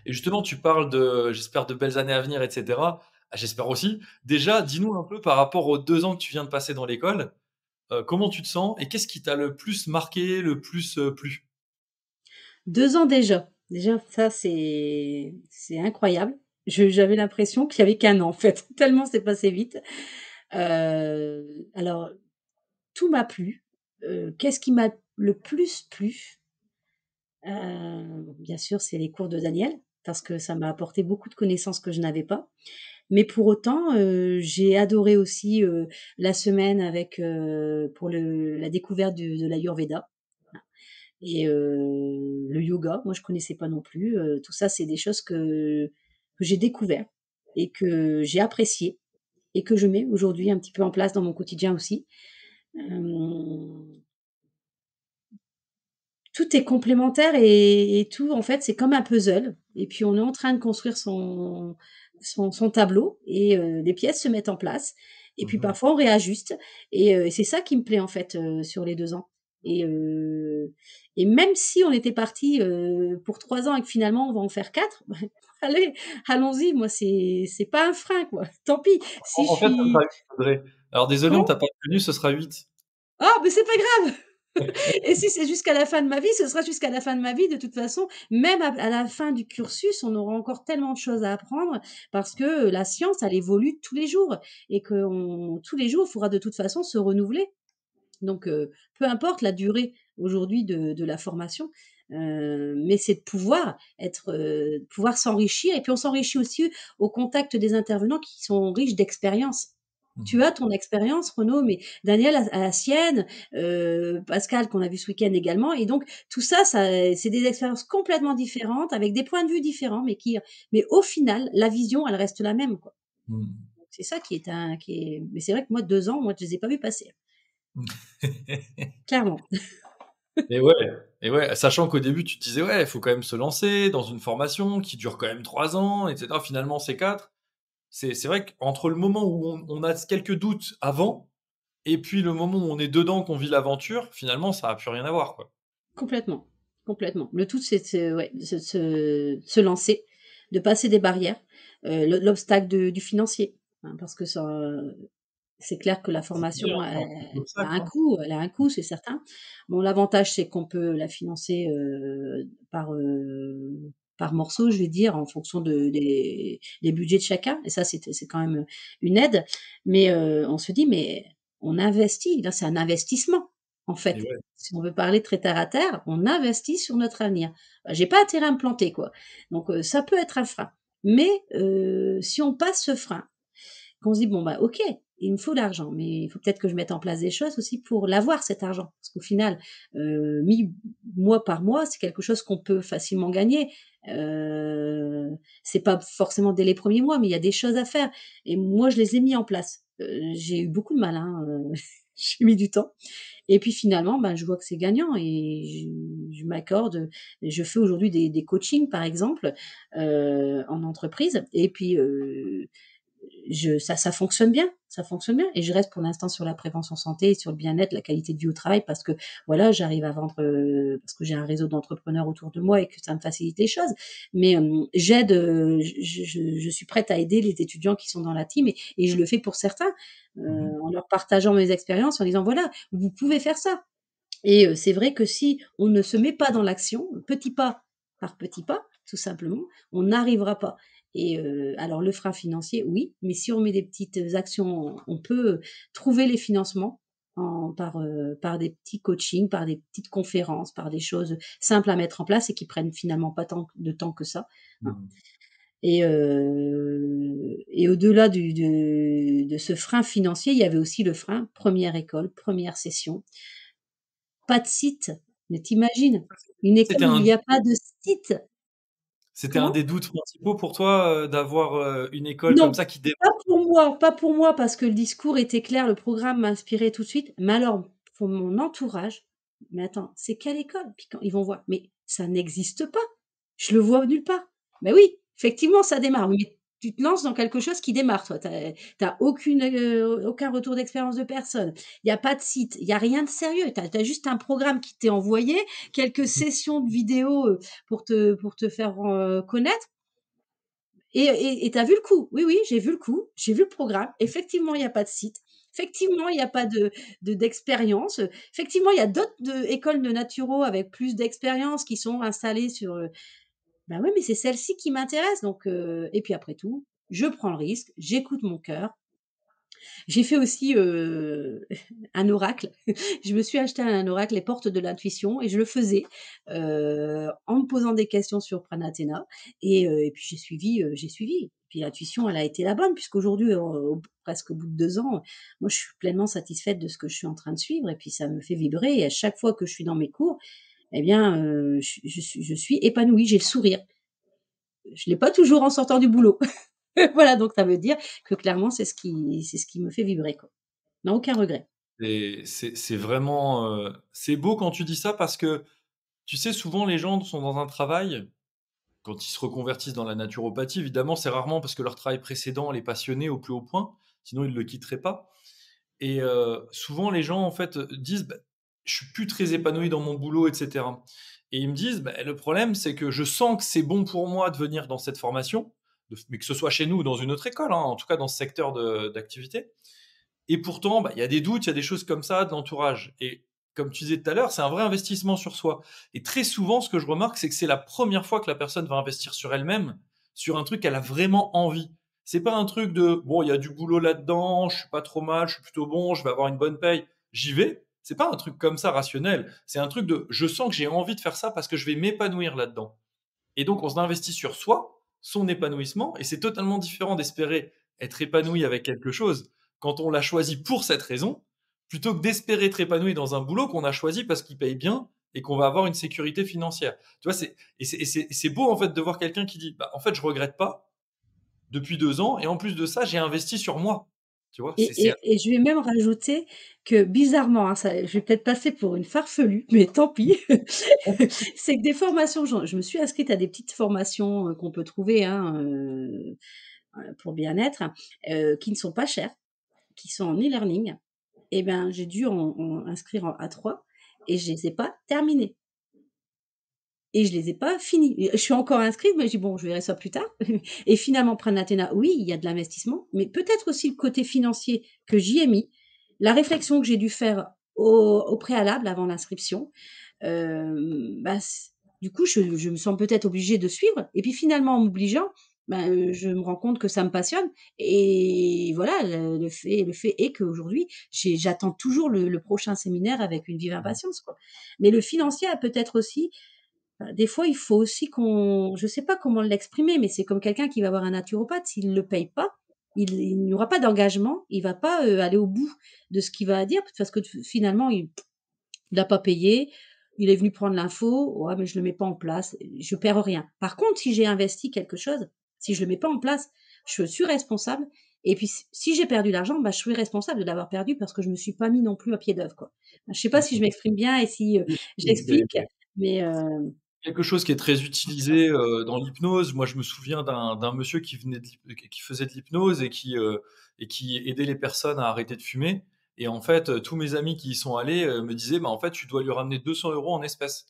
Speaker 1: Et justement, tu parles de, j'espère, de belles années à venir, etc. Ah, j'espère aussi. Déjà, dis-nous un peu par rapport aux 2 ans que tu viens de passer dans l'école, comment tu te sens et qu'est-ce qui t'a le plus marqué, le plus, plu?
Speaker 2: 2 ans déjà. Déjà ça c'est incroyable. Je J'avais l'impression qu'il y avait qu'un an en fait, tellement c'est passé vite. Alors tout m'a plu. Qu'est-ce qui m'a le plus plu? Bien sûr, c'est les cours de Daniel, parce que ça m'a apporté beaucoup de connaissances que je n'avais pas. Mais pour autant, j'ai adoré aussi, la semaine avec, pour la découverte de l'Ayurveda et le yoga. Moi, je connaissais pas non plus, tout ça, c'est des choses que j'ai découvert et que j'ai apprécié et que je mets aujourd'hui un petit peu en place dans mon quotidien aussi. Hem Tout est complémentaire et tout en fait, c'est comme un puzzle et puis on est en train de construire son tableau et les pièces se mettent en place et puis
Speaker 1: Mmh.
Speaker 2: parfois on réajuste et c'est ça qui me plaît en fait, sur les 2 ans et heu et même si on était parti pour 3 ans et que finalement on va en faire 4, allez, allons-y, moi c'est pas un frein quoi. Tant pis, si je
Speaker 1: En fait, ce sera
Speaker 2: suis
Speaker 1: 8, Audrey. Alors désolé, on
Speaker 2: comment?
Speaker 1: t'a pas prévenu, ce sera 8.
Speaker 2: Ah, mais c'est pas grave! Et si c'est jusqu'à la fin de ma vie, ce sera jusqu'à la fin de ma vie. De toute façon, même à la fin du cursus, on aura encore tellement de choses à apprendre parce que la science, elle évolue tous les jours et que tous les jours, il faudra de toute façon se renouveler. Donc, peu importe la durée aujourd'hui de la formation, mais c'est de pouvoir pouvoir s'enrichir et puis on s'enrichit aussi au contact des intervenants qui sont riches d'expérience. Tu
Speaker 1: Mmh.
Speaker 2: as ton expérience Renaud, mais Daniel a la sienne, Pascal qu'on a vu ce week-end également et donc tout ça, c'est des expériences complètement différentes avec des points de vue différents mais au final, la vision, elle reste la même, quoi.
Speaker 1: Mmh.
Speaker 2: Donc c'est ça qui est mais c'est vrai que moi 2 ans, moi je les ai pas vus passer, clairement.
Speaker 1: Et ouais et ouais, sachant qu'au début, tu te disais: «Ouais, il faut quand même se lancer dans une formation qui dure quand même 3 ans et cetera». Finalement, c'est 4. C'est vrai qu'entre le moment où on a quelques doutes avant et puis le moment où on est dedans, qu'on vit l'aventure, finalement, ça a plus rien à voir, quoi.
Speaker 2: Complètement, complètement. Le tout, c'est de se lancer, de passer des barrières, l'obstacle du financier, hein, parce que ça, c'est clair que la
Speaker 1: C'est bien,
Speaker 2: formation,
Speaker 1: c'est un peu
Speaker 2: a
Speaker 1: l'obstacle,
Speaker 2: un
Speaker 1: hein.
Speaker 2: coût, elle a un coût, c'est certain. Bon, l'avantage, c'est qu'on peut la financer, par, par morceau, je vais dire, en fonction des budgets de chacun. Et ça, c'est quand même une aide. Mais on se dit, mais on investit. Là, c'est un investissement, en
Speaker 1: Et
Speaker 2: fait.
Speaker 1: ouais.
Speaker 2: Si on veut parler très terre à terre, on investit sur notre avenir. Bah, j'ai pas intérêt à me planter, quoi. Donc ça peut être un frein. Mais si on passe ce frein, qu'on se dit bon bah ok, il me faut l'argent, mais il faut peut-être que je mette en place des choses aussi pour l'avoir cet argent, parce qu'au final, mis mois par mois, c'est quelque chose qu'on peut facilement gagner. C'est pas forcément dès les premiers mois, mais il y a des choses à faire. Et moi, je les ai mis en place. J'ai eu beaucoup de mal, hein, j'ai mis du temps. Et puis finalement, ben, je vois que c'est gagnant et je m'accorde. Je fais aujourd'hui des coachings, par exemple, en entreprise. Et puis, ça fonctionne bien, ça fonctionne bien. Et je reste pour l'instant sur la prévention santé, sur le bien-être, la qualité de vie au travail, parce que voilà, j'arrive à vendre, parce que j'ai un réseau d'entrepreneurs autour de moi et que ça me facilite les choses. Mais j'aide, je suis prête à aider les étudiants qui sont dans la team et je le fais pour certains,
Speaker 1: Mmh.
Speaker 2: en leur partageant mes expériences, en disant voilà, vous pouvez faire ça. Et c'est vrai que si on ne se met pas dans l'action, petit pas par petit pas, tout simplement, on n'arrivera pas. Et alors le frein financier, oui, mais si on met des petites actions, on peut trouver les financements par des petits coachings, par des petites conférences, par des choses simples à mettre en place et qui prennent finalement pas tant de temps que ça, hein.
Speaker 1: Mmh.
Speaker 2: Et au-delà de ce frein financier, il y avait aussi le frein première école, première session. Pas de site. Mais t'imagines, une école
Speaker 1: C'était
Speaker 2: où il
Speaker 1: un
Speaker 2: n'y a pas de site.
Speaker 1: c'était un
Speaker 2: Comment?
Speaker 1: des doutes principaux pour toi, d'avoir, une école comme
Speaker 2: Non,
Speaker 1: ça qui démarre?
Speaker 2: pas pour moi parce que le discours était clair, le programme m'inspirait tout de suite, mais alors pour mon entourage, mais attends, c'est quelle école? Puis quand ils vont voir, mais ça n'existe pas. Je le vois nulle part. Mais oui, effectivement, ça démarre. Oui, mais tu te lances dans quelque chose qui démarre, toi. Tu as aucun retour d'expérience de personne. Il y a pas de site, il y a rien de sérieux. Tu as juste un programme qui t'est envoyé, quelques sessions de vidéos, pour te faire, connaître. Et tu as vu le coup? Oui, oui, j'ai vu le coup, j'ai vu le programme. Effectivement, il y a pas de site. Effectivement, il y a pas d'expérience. Effectivement, il y a d'autres écoles de naturo avec plus d'expérience qui sont installées sur, bah, ouais, mais c'est celle-ci qui m'intéresse donc et puis après tout, je prends le risque, j'écoute mon cœur. J'ai fait aussi, un oracle. Je me suis acheté un oracle, les portes de l'intuition et je le faisais, en me posant des questions sur Pranathéna et puis j'ai suivi. Puis l'intuition, elle a été la bonne puisqu'aujourd'hui, presque au bout de 2 ans, moi je suis pleinement satisfaite de ce que je suis en train de suivre et puis ça me fait vibrer et à chaque fois que je suis dans mes cours eh bien, je suis épanouie, j'ai le sourire. Je l'ai pas toujours en sortant du boulot. Voilà, donc ça veut dire que clairement c'est ce qui me fait vibrer, quoi. Non, aucun regret.
Speaker 1: Et c'est vraiment, c'est beau quand tu dis ça parce que, tu sais, souvent les gens sont dans un travail, quand ils se reconvertissent dans la naturopathie, évidemment, c'est rarement parce que leur travail précédent les passionnait au plus haut point, sinon ils ne le quitteraient pas. Et souvent les gens en fait, disent: «Bah, je suis plus très épanoui dans mon boulot» et cetera. Et ils me disent: «Bah, le problème, c'est que je sens que c'est bon pour moi de venir dans cette formation, mais que ce soit chez nous ou dans une autre école, hein, en tout cas dans ce secteur d'activité. Et pourtant, bah, il y a des doutes, il y a des choses comme ça de l'entourage». Et comme tu disais tout à l'heure, c'est un vrai investissement sur soi. Et très souvent, ce que je remarque, c'est que c'est la première fois que la personne va investir sur elle-même, sur un truc qu'elle a vraiment envie. C'est pas un truc de bon, il y a du boulot là-dedans, je suis pas trop mal, je suis plutôt bon, je vais avoir une bonne paye, j'y vais. C'est pas un truc comme ça rationnel. C'est un truc de je sens que j'ai envie de faire ça parce que je vais m'épanouir là-dedans. Et donc, on s'investit sur soi, son épanouissement, et c'est totalement différent d'espérer être épanoui avec quelque chose quand on l'a choisi pour cette raison, plutôt que d'espérer être épanoui dans un boulot qu'on a choisi parce qu'il paye bien et qu'on va avoir une sécurité financière. Tu vois, c'est beau en fait de voir quelqu'un qui dit, bah, en fait, je regrette pas depuis 2 ans, et en plus de ça, j'ai investi sur moi. Tu vois,
Speaker 2: Et je vais même rajouter que bizarrement, hein, je vais peut-être passer pour une farfelue, mais tant pis. C'est que des formations, je me suis inscrite à des petites formations, qu'on peut trouver, hein, pour bien-être, qui ne sont pas chères, qui sont en e-learning. Et ben, j'ai dû en inscrire à 3 et je les ai pas terminées. Et je les ai pas finis. Et je suis encore inscrite, mais je dis: «Bon, je verrai ça plus tard» et finalement Pranathéna, oui, il y a de l'investissement, mais peut-être aussi le côté financier que j'y ai mis, la réflexion que j'ai dû faire au préalable avant l'inscription, bah, Du coup, je me sens peut-être obligée de suivre et puis finalement en m'obligeant, ben, je me rends compte que ça me passionne et voilà, le fait est qu'aujourd'hui, j'attends toujours le prochain séminaire avec une vive impatience, quoi. Mais le financier a peut-être aussi, des fois, il faut aussi qu'on je sais pas comment l'exprimer, mais c'est comme quelqu'un qui va voir un naturopathe, s'il le paye pas, il n'y aura pas d'engagement, il va pas, aller au bout de ce qu'il va dire parce que finalement il n'a pas payé, il est venu prendre l'info, ouais, mais je le mets pas en place, je perds rien. Par contre, si j'ai investi quelque chose, si je le mets pas en place, je suis responsable. Et puis, si j'ai perdu l'argent, bah, je suis responsable de l'avoir perdu parce que je me suis pas mis non plus à pied d'œuvre, quoi. Je sais pas si je m'exprime bien et si
Speaker 1: Oui, oui,
Speaker 2: j'explique, mais
Speaker 1: quelque chose qui est très utilisé dans l'hypnose. Moi, je me souviens d'un monsieur qui venait qui faisait de l'hypnose et qui aidait les personnes à arrêter de fumer. Et en fait, tous mes amis qui y sont allés me disaient, bah, en fait, tu dois lui ramener 200 euros en espèces.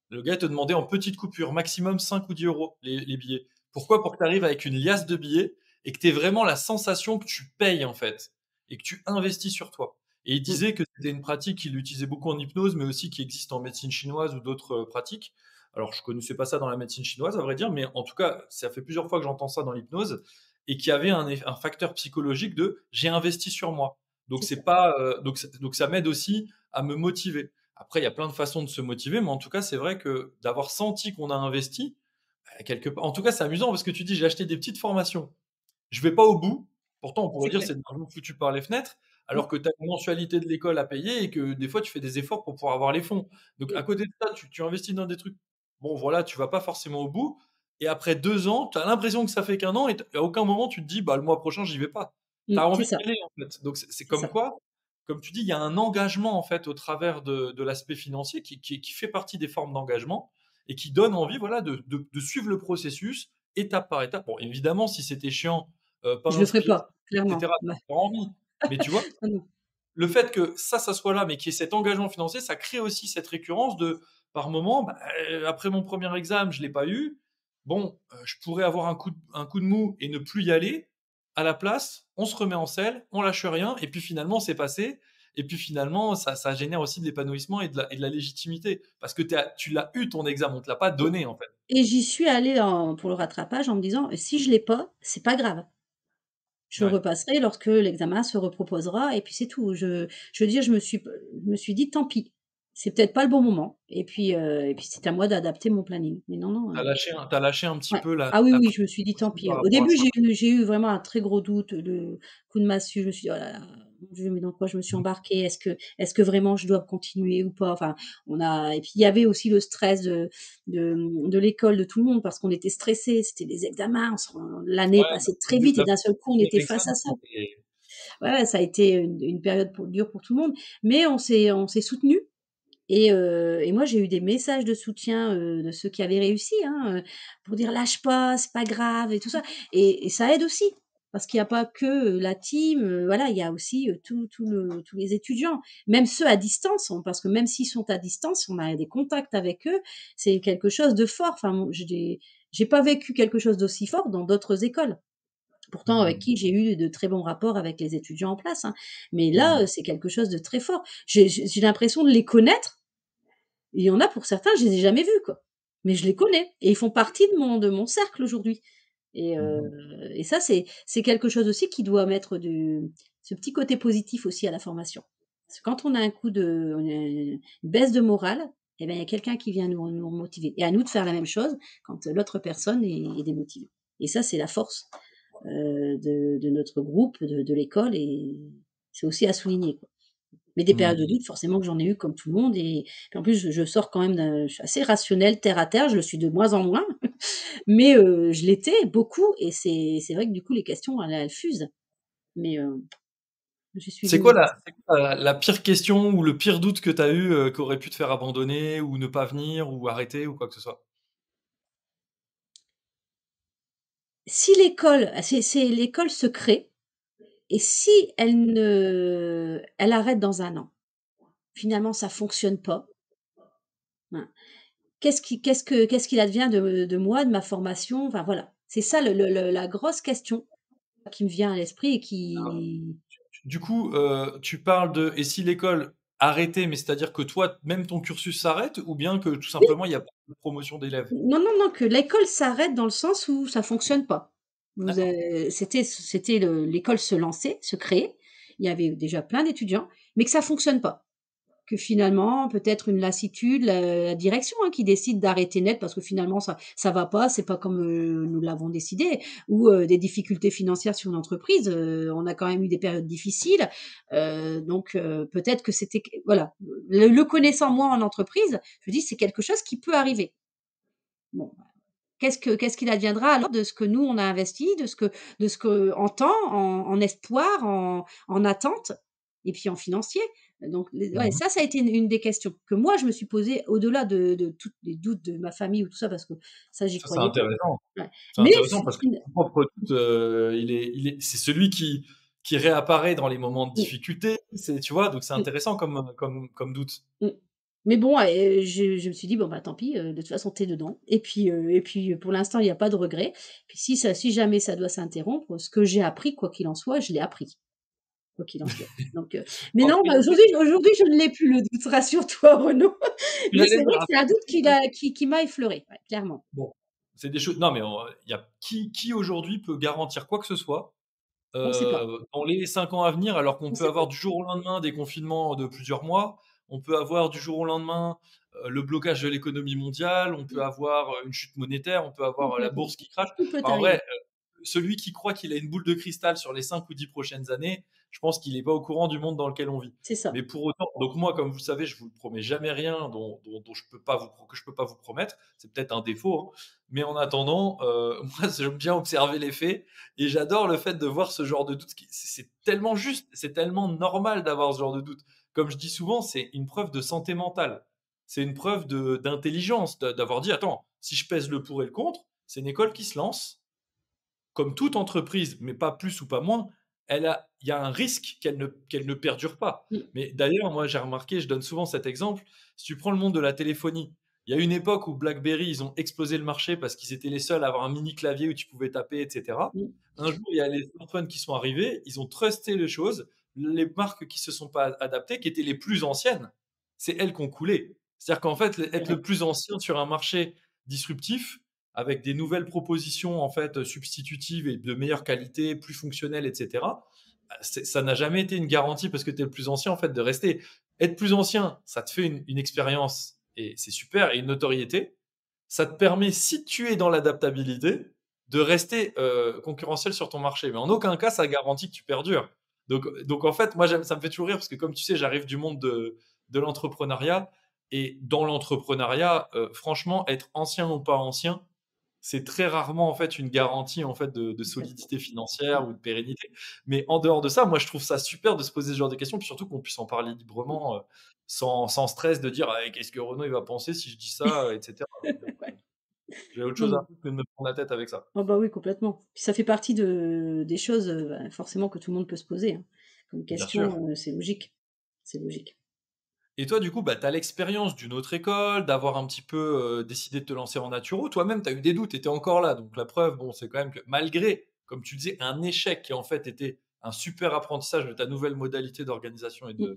Speaker 1: Le gars te demandait en petites coupures, maximum 5 ou 10 euros les billets. Pourquoi? Pour que tu arrives avec une liasse de billets et que tu aies vraiment la sensation que tu payes en fait et que tu investis sur toi. Et il
Speaker 2: mmh,
Speaker 1: disait que c'était une pratique qu'il utilisait beaucoup en hypnose, mais aussi qui existe en médecine chinoise ou d'autres pratiques. Alors, je connaissais pas ça dans la médecine chinoise, à vrai dire, mais en tout cas, ça fait plusieurs fois que j'entends ça dans l'hypnose et qui avait un facteur psychologique de j'ai investi sur moi. Donc
Speaker 2: c'est ça.
Speaker 1: c'est pas donc ça m'aide aussi à me motiver. Après, il y a plein de façons de se motiver, mais en tout cas, c'est vrai que d'avoir senti qu'on a investi, quelque part, en tout cas, c'est amusant parce que tu dis j'ai acheté des petites formations. Je vais pas au bout. Pourtant, on pourrait
Speaker 2: C'est
Speaker 1: dire
Speaker 2: clair.
Speaker 1: c'est de l'argent foutu par les fenêtres,
Speaker 2: Mmh,
Speaker 1: alors que tu as une mensualité de l'école à payer et que des fois, tu fais des efforts pour pouvoir avoir les fonds. Donc,
Speaker 2: mmh,
Speaker 1: à côté de ça, tu investis dans des trucs. Bon, voilà, tu vas pas forcément au bout. Et après 2 ans, tu as l'impression que ça fait qu'un an et à aucun moment tu te dis, bah, le mois prochain, j'y vais pas. Tu as
Speaker 2: c'est
Speaker 1: envie
Speaker 2: ça,
Speaker 1: d'y aller, en fait. Donc, c'est
Speaker 2: c'est
Speaker 1: comme
Speaker 2: ça.
Speaker 1: quoi, comme tu dis, il y a un engagement, en fait, au travers de l'aspect financier qui fait partie des formes d'engagement et qui donne envie, voilà, de suivre le processus étape par étape. Bon, évidemment, si c'était chiant, pas
Speaker 2: Je le ferai
Speaker 1: inspiré,
Speaker 2: pas,
Speaker 1: et
Speaker 2: clairement.
Speaker 1: cetera,
Speaker 2: Ouais.
Speaker 1: tu pas envie. Mais tu vois,
Speaker 2: Ah non.
Speaker 1: le fait que ça soit là, mais qu'il y ait cet engagement financier, ça crée aussi cette récurrence de, par moment, bah, après mon premier examen, je l'ai pas eu. Bon, je pourrais avoir un coup de mou et ne plus y aller. À la place, on se remet en selle, on lâche rien, et puis finalement, c'est passé. Et puis finalement, ça génère aussi de l'épanouissement et de la légitimité. Parce que tu l'as eu ton examen, on te l'a pas
Speaker 2: Et
Speaker 1: donné, en fait.
Speaker 2: et j'y suis allée pour le rattrapage en me disant: «Si je l'ai pas, c'est pas grave. Je
Speaker 1: Ouais.
Speaker 2: repasserai lorsque l'examen se reproposera et puis c'est tout». Je veux dire, je me suis dit: «Tant pis, c'est peut-être pas le bon moment» et puis c'est à moi d'adapter mon planning. Mais non, non,
Speaker 1: T'as lâché un petit
Speaker 2: ouais.
Speaker 1: peu
Speaker 2: Ah oui,
Speaker 1: la
Speaker 2: oui,
Speaker 1: prise
Speaker 2: je me suis dit: «Tant pis».
Speaker 1: par
Speaker 2: Au
Speaker 1: rapport à
Speaker 2: début,
Speaker 1: ça.
Speaker 2: j'ai eu vraiment un très gros doute, le coup de massue. Je me suis dit: «Oh là là, mon Dieu, mais dans quoi je me suis embarquée? Est-ce que vraiment je dois continuer ou pas?» Enfin, et puis il y avait aussi le stress de l'école, de tout le monde parce qu'on était stressés, c'était les examens, l'année
Speaker 1: Ouais,
Speaker 2: passait très vite et d'un seul coup, on
Speaker 1: premier
Speaker 2: était face
Speaker 1: examen,
Speaker 2: à ça. Ouais, ouais, ça a été une période dure pour tout le monde, mais on s'est soutenus et moi, j'ai eu des messages de soutien, de ceux qui avaient réussi, hein, pour dire: «Lâche pas, c'est pas grave» et tout ça et ça aide aussi parce qu'il y a pas que, la team, voilà, il y a aussi, tous les étudiants, même ceux à distance, parce que même s'ils sont à distance, on a des contacts avec eux, c'est quelque chose de fort. Enfin, j'ai pas vécu quelque chose d'aussi fort dans d'autres écoles. Pourtant, avec
Speaker 1: Mmh.
Speaker 2: qui j'ai eu de très bons rapports avec les étudiants en place, hein. Mais
Speaker 1: Mmh.
Speaker 2: là, c'est quelque chose de très fort. J'ai l'impression de les connaître. Il y en a pour certains, je les ai jamais vus, quoi. Mais je les connais et ils font partie de mon cercle aujourd'hui et
Speaker 1: Mmh
Speaker 2: heu
Speaker 1: mh.
Speaker 2: et ça, c'est quelque chose aussi qui doit mettre ce petit côté positif aussi à la formation. Parce que quand on a on a une baisse de morale et ben, il y a quelqu'un qui vient nous motiver et à nous de faire la même chose quand l'autre personne est démotivée et ça, c'est la force, de notre groupe, de l'école et c'est aussi à souligner, quoi. Mais des périodes de
Speaker 1: Mmh.
Speaker 2: doute, forcément que j'en ai eu comme tout le monde et puis en plus je sors quand même je suis assez rationnelle, terre à terre, je le suis de moins en moins, mais je l'étais beaucoup et c'est vrai que du coup les questions elles fusent. Mais je suis
Speaker 1: C'est
Speaker 2: venue
Speaker 1: quoi
Speaker 2: à ça.
Speaker 1: la pire question ou le pire doute que tu as eu, qui aurait pu te faire abandonner ou ne pas venir ou arrêter ou quoi que ce soit?
Speaker 2: Si l'école c'est l'école se crée et si elle arrête dans un an, finalement ça fonctionne pas, hein, qu'est-ce qu'il advient de moi, de ma formation? Enfin voilà, c'est ça la grosse question qui me vient à l'esprit et
Speaker 1: Alors,
Speaker 2: qui
Speaker 1: du coup, tu parles de et si l'école arrêter, mais c'est-à-dire que toi, même ton cursus s'arrête ou bien que tout
Speaker 2: Oui,
Speaker 1: simplement il y a pas de promotion d'élèves?
Speaker 2: non, non, non, que l'école s'arrête dans le sens où ça fonctionne pas.
Speaker 1: D'accord.
Speaker 2: C'était l'école se lançait, se créait. Il y avait déjà plein d'étudiants, mais que ça fonctionne pas. Que finalement, peut-être une lassitude, la direction, hein, qui décide d'arrêter net parce que finalement ça va pas, c'est pas comme, nous l'avons décidé ou, des difficultés financières sur une entreprise, on a quand même eu des périodes difficiles, donc peut-être que c'était q voilà, le connaissant moi en entreprise, je me dis: «C'est quelque chose qui peut arriver». Bon, qu'est-ce qu'il adviendra alors de ce que nous on a investi, de ce que en temps, en espoir, en attente et puis en financier? Donc les ouais,
Speaker 1: Mmh.
Speaker 2: ça a été une des questions que moi je me suis posée au-delà de tous les doutes de ma famille ou tout ça parce que ça j'y
Speaker 1: Ça, c'est
Speaker 2: croyais pas.
Speaker 1: intéressant.
Speaker 2: Ouais.
Speaker 1: C'est
Speaker 2: Mais
Speaker 1: intéressant
Speaker 2: c'est
Speaker 1: parce que
Speaker 2: une
Speaker 1: ton propre doute, c'est celui qui réapparaît dans les moments de
Speaker 2: mmh,
Speaker 1: difficulté, c'est tu vois? Donc c'est
Speaker 2: mmh,
Speaker 1: intéressant comme doute.
Speaker 2: mmh. Mais bon, je me suis dit: «Bon, bah, tant pis, de toute façon tu es dedans» et puis, pour l'instant il y a pas de regret. Puis si jamais ça doit s'interrompre, ce que j'ai appris, quoi qu'il en soit, je l'ai appris. Quoi qu'il en soit. Donc, mais
Speaker 1: Bon,
Speaker 2: non,
Speaker 1: mais
Speaker 2: bah, aujourd'hui je ne l'ai plus le doute, rassure-toi Renaud. Mais
Speaker 1: j'allais
Speaker 2: c'est vrai
Speaker 1: dire
Speaker 2: que c'est un doute qui m'a effleurée, ouais, clairement.
Speaker 1: bon, c'est des choses non mais il y a qui aujourd'hui peut garantir quoi que ce soit,
Speaker 2: On sait pas,
Speaker 1: dans les 5 ans à venir alors qu'on
Speaker 2: on
Speaker 1: peut
Speaker 2: sait pas.
Speaker 1: avoir du jour au lendemain des confinements de plusieurs mois, on peut avoir du jour au lendemain, le blocage de l'économie mondiale, on peut
Speaker 2: Mmh,
Speaker 1: avoir, une chute monétaire, on peut avoir, la
Speaker 2: complètement.
Speaker 1: bourse qui crache.
Speaker 2: Tout peut
Speaker 1: En
Speaker 2: arriver,
Speaker 1: vrai, celui qui croit qu'il a une boule de cristal sur les 5 ou 10 prochaines années, je pense qu'il n'est pas au courant du monde dans lequel on vit.
Speaker 2: c'est ça.
Speaker 1: Mais pour autant, donc moi, comme vous le savez, je vous promets jamais rien dont je peux pas vous promettre. C'est peut-être un défaut, hein. Mais en attendant, moi, j'aime bien observer les faits et j'adore le fait de voir ce genre de doute. C'est tellement juste, c'est tellement normal d'avoir ce genre de doute. Comme je dis souvent, c'est une preuve de santé mentale. C'est une preuve d'intelligence, d'avoir dit, attends, si je pèse le pour et le contre, c'est une école qui se lance comme toute entreprise, mais pas plus ou pas moins, il y a un risque qu'elle ne perdure pas.
Speaker 2: Mmh,
Speaker 1: Mais d'ailleurs, moi, j'ai remarqué, je donne souvent cet exemple, si tu prends le monde de la téléphonie, il y a une époque où BlackBerry, ils ont explosé le marché parce qu'ils étaient les seuls à avoir un mini clavier où tu pouvais taper, etc.
Speaker 2: mmh,
Speaker 1: Un jour, il y a les smartphones qui sont arrivés, ils ont trusté les choses, les marques qui se sont pas adaptées, qui étaient les plus anciennes, c'est elles qui ont coulé. C'est-à-dire qu'en fait,
Speaker 2: c'est
Speaker 1: être
Speaker 2: vrai.
Speaker 1: le plus ancien sur un marché disruptif, avec des nouvelles propositions en fait substitutives et de meilleure qualité, plus fonctionnelles, etc. Ça n'a jamais été une garantie parce que tu es le plus ancien en fait de rester. Être plus ancien, ça te fait une expérience et c'est super et une notoriété. Ça te permet, si tu es dans l'adaptabilité, de rester concurrentiel sur ton marché. Mais en aucun cas, ça garantit que tu perdures. Donc en fait, moi, ça me fait toujours rire parce que comme tu sais, j'arrive du monde de l'entrepreneuriat. Et dans l'entrepreneuriat, franchement, être ancien ou pas ancien, c'est très rarement en fait une garantie en fait de
Speaker 2: Complètement.
Speaker 1: solidité
Speaker 2: Mmh,
Speaker 1: financière ou de pérennité. Mais en dehors de ça, moi je trouve ça super de se poser ce genre de questions, puis surtout qu'on puisse en parler
Speaker 2: mmh.
Speaker 1: librement, sans stress de dire: «Ah, qu'est-ce que Renaud il va penser si je dis ça?» et cetera. Donc,
Speaker 2: Ouais.
Speaker 1: j'ai autre
Speaker 2: Non,
Speaker 1: chose à
Speaker 2: non.
Speaker 1: faire que de me prendre la tête avec ça.
Speaker 2: Ah bah, oui, complètement. Puis ça fait partie des choses, bah, forcément que tout le monde peut se poser, hein. Comme
Speaker 1: Bien sûr.
Speaker 2: question, c'est logique. C'est logique.
Speaker 1: Et toi, du coup, bah, tu as l'expérience d'une autre école, d'avoir un petit peu, décidé de te lancer en naturo. Toi-même, tu as eu des doutes, tu étais encore là. Donc la preuve, bon, c'est quand même que malgré, comme tu disais, un échec qui en fait était un super apprentissage de ta nouvelle modalité d'organisation
Speaker 2: Mmh.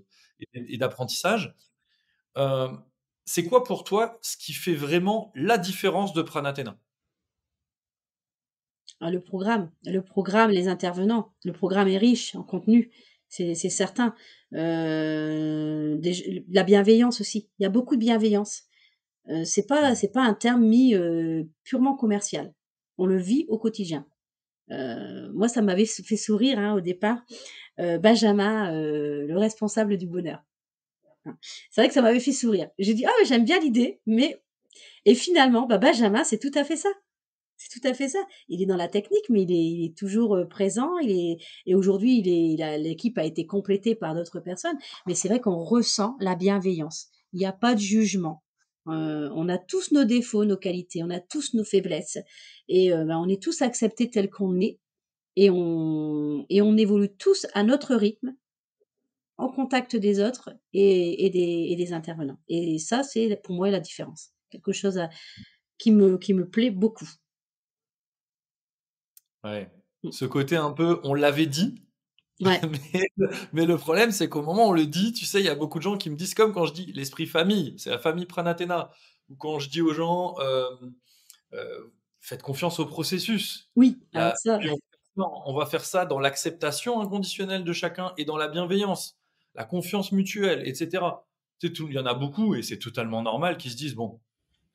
Speaker 1: et d'apprentissage, hem, c'est quoi pour toi ce qui fait vraiment la différence de Pranathéna?
Speaker 2: Ah, le programme, les intervenants. Le programme est riche en contenu, c'est certain. La bienveillance aussi. Il y a beaucoup de bienveillance. C'est pas un terme mis, purement commercial. On le vit au quotidien. Moi, ça m'avait fait sourire, hein, au départ, Benjamin, le responsable du bonheur. Hein. C'est vrai que ça m'avait fait sourire. J'ai dit: «Ah, j'aime bien l'idée, mais» et finalement, bah, Benjamin, c'est tout à fait ça. C'est tout à fait ça. Il est dans la technique, mais il est toujours, présent. Il est et aujourd'hui, l'équipe a été complétée par d'autres personnes, mais c'est vrai qu'on ressent la bienveillance. Il y a pas de jugement. On a tous nos défauts, nos qualités, on a tous nos faiblesses et bah, on est tous acceptés tels qu'on est et on évolue tous à notre rythme, en contact des autres et des intervenants et ça, c'est pour moi la différence. Quelque chose à qui me plaît beaucoup.
Speaker 1: Ouais.
Speaker 2: Mmh.
Speaker 1: Ce côté un peu: «On l'avait dit»,
Speaker 2: Ouais,
Speaker 1: Mais, mais le problème, c'est qu'au moment où on le dit, tu sais, il y a beaucoup de gens qui me disent, comme quand je dis l'esprit famille, c'est la famille Pranathéna, ou quand je dis aux gens, faites confiance au processus.
Speaker 2: oui, alors
Speaker 1: Là,
Speaker 2: ça,
Speaker 1: puis on va faire ça dans l'acceptation inconditionnelle de chacun et dans la bienveillance, la confiance mutuelle, etc. C'est tout, il y en a beaucoup et c'est totalement normal qu'ils se disent, bon,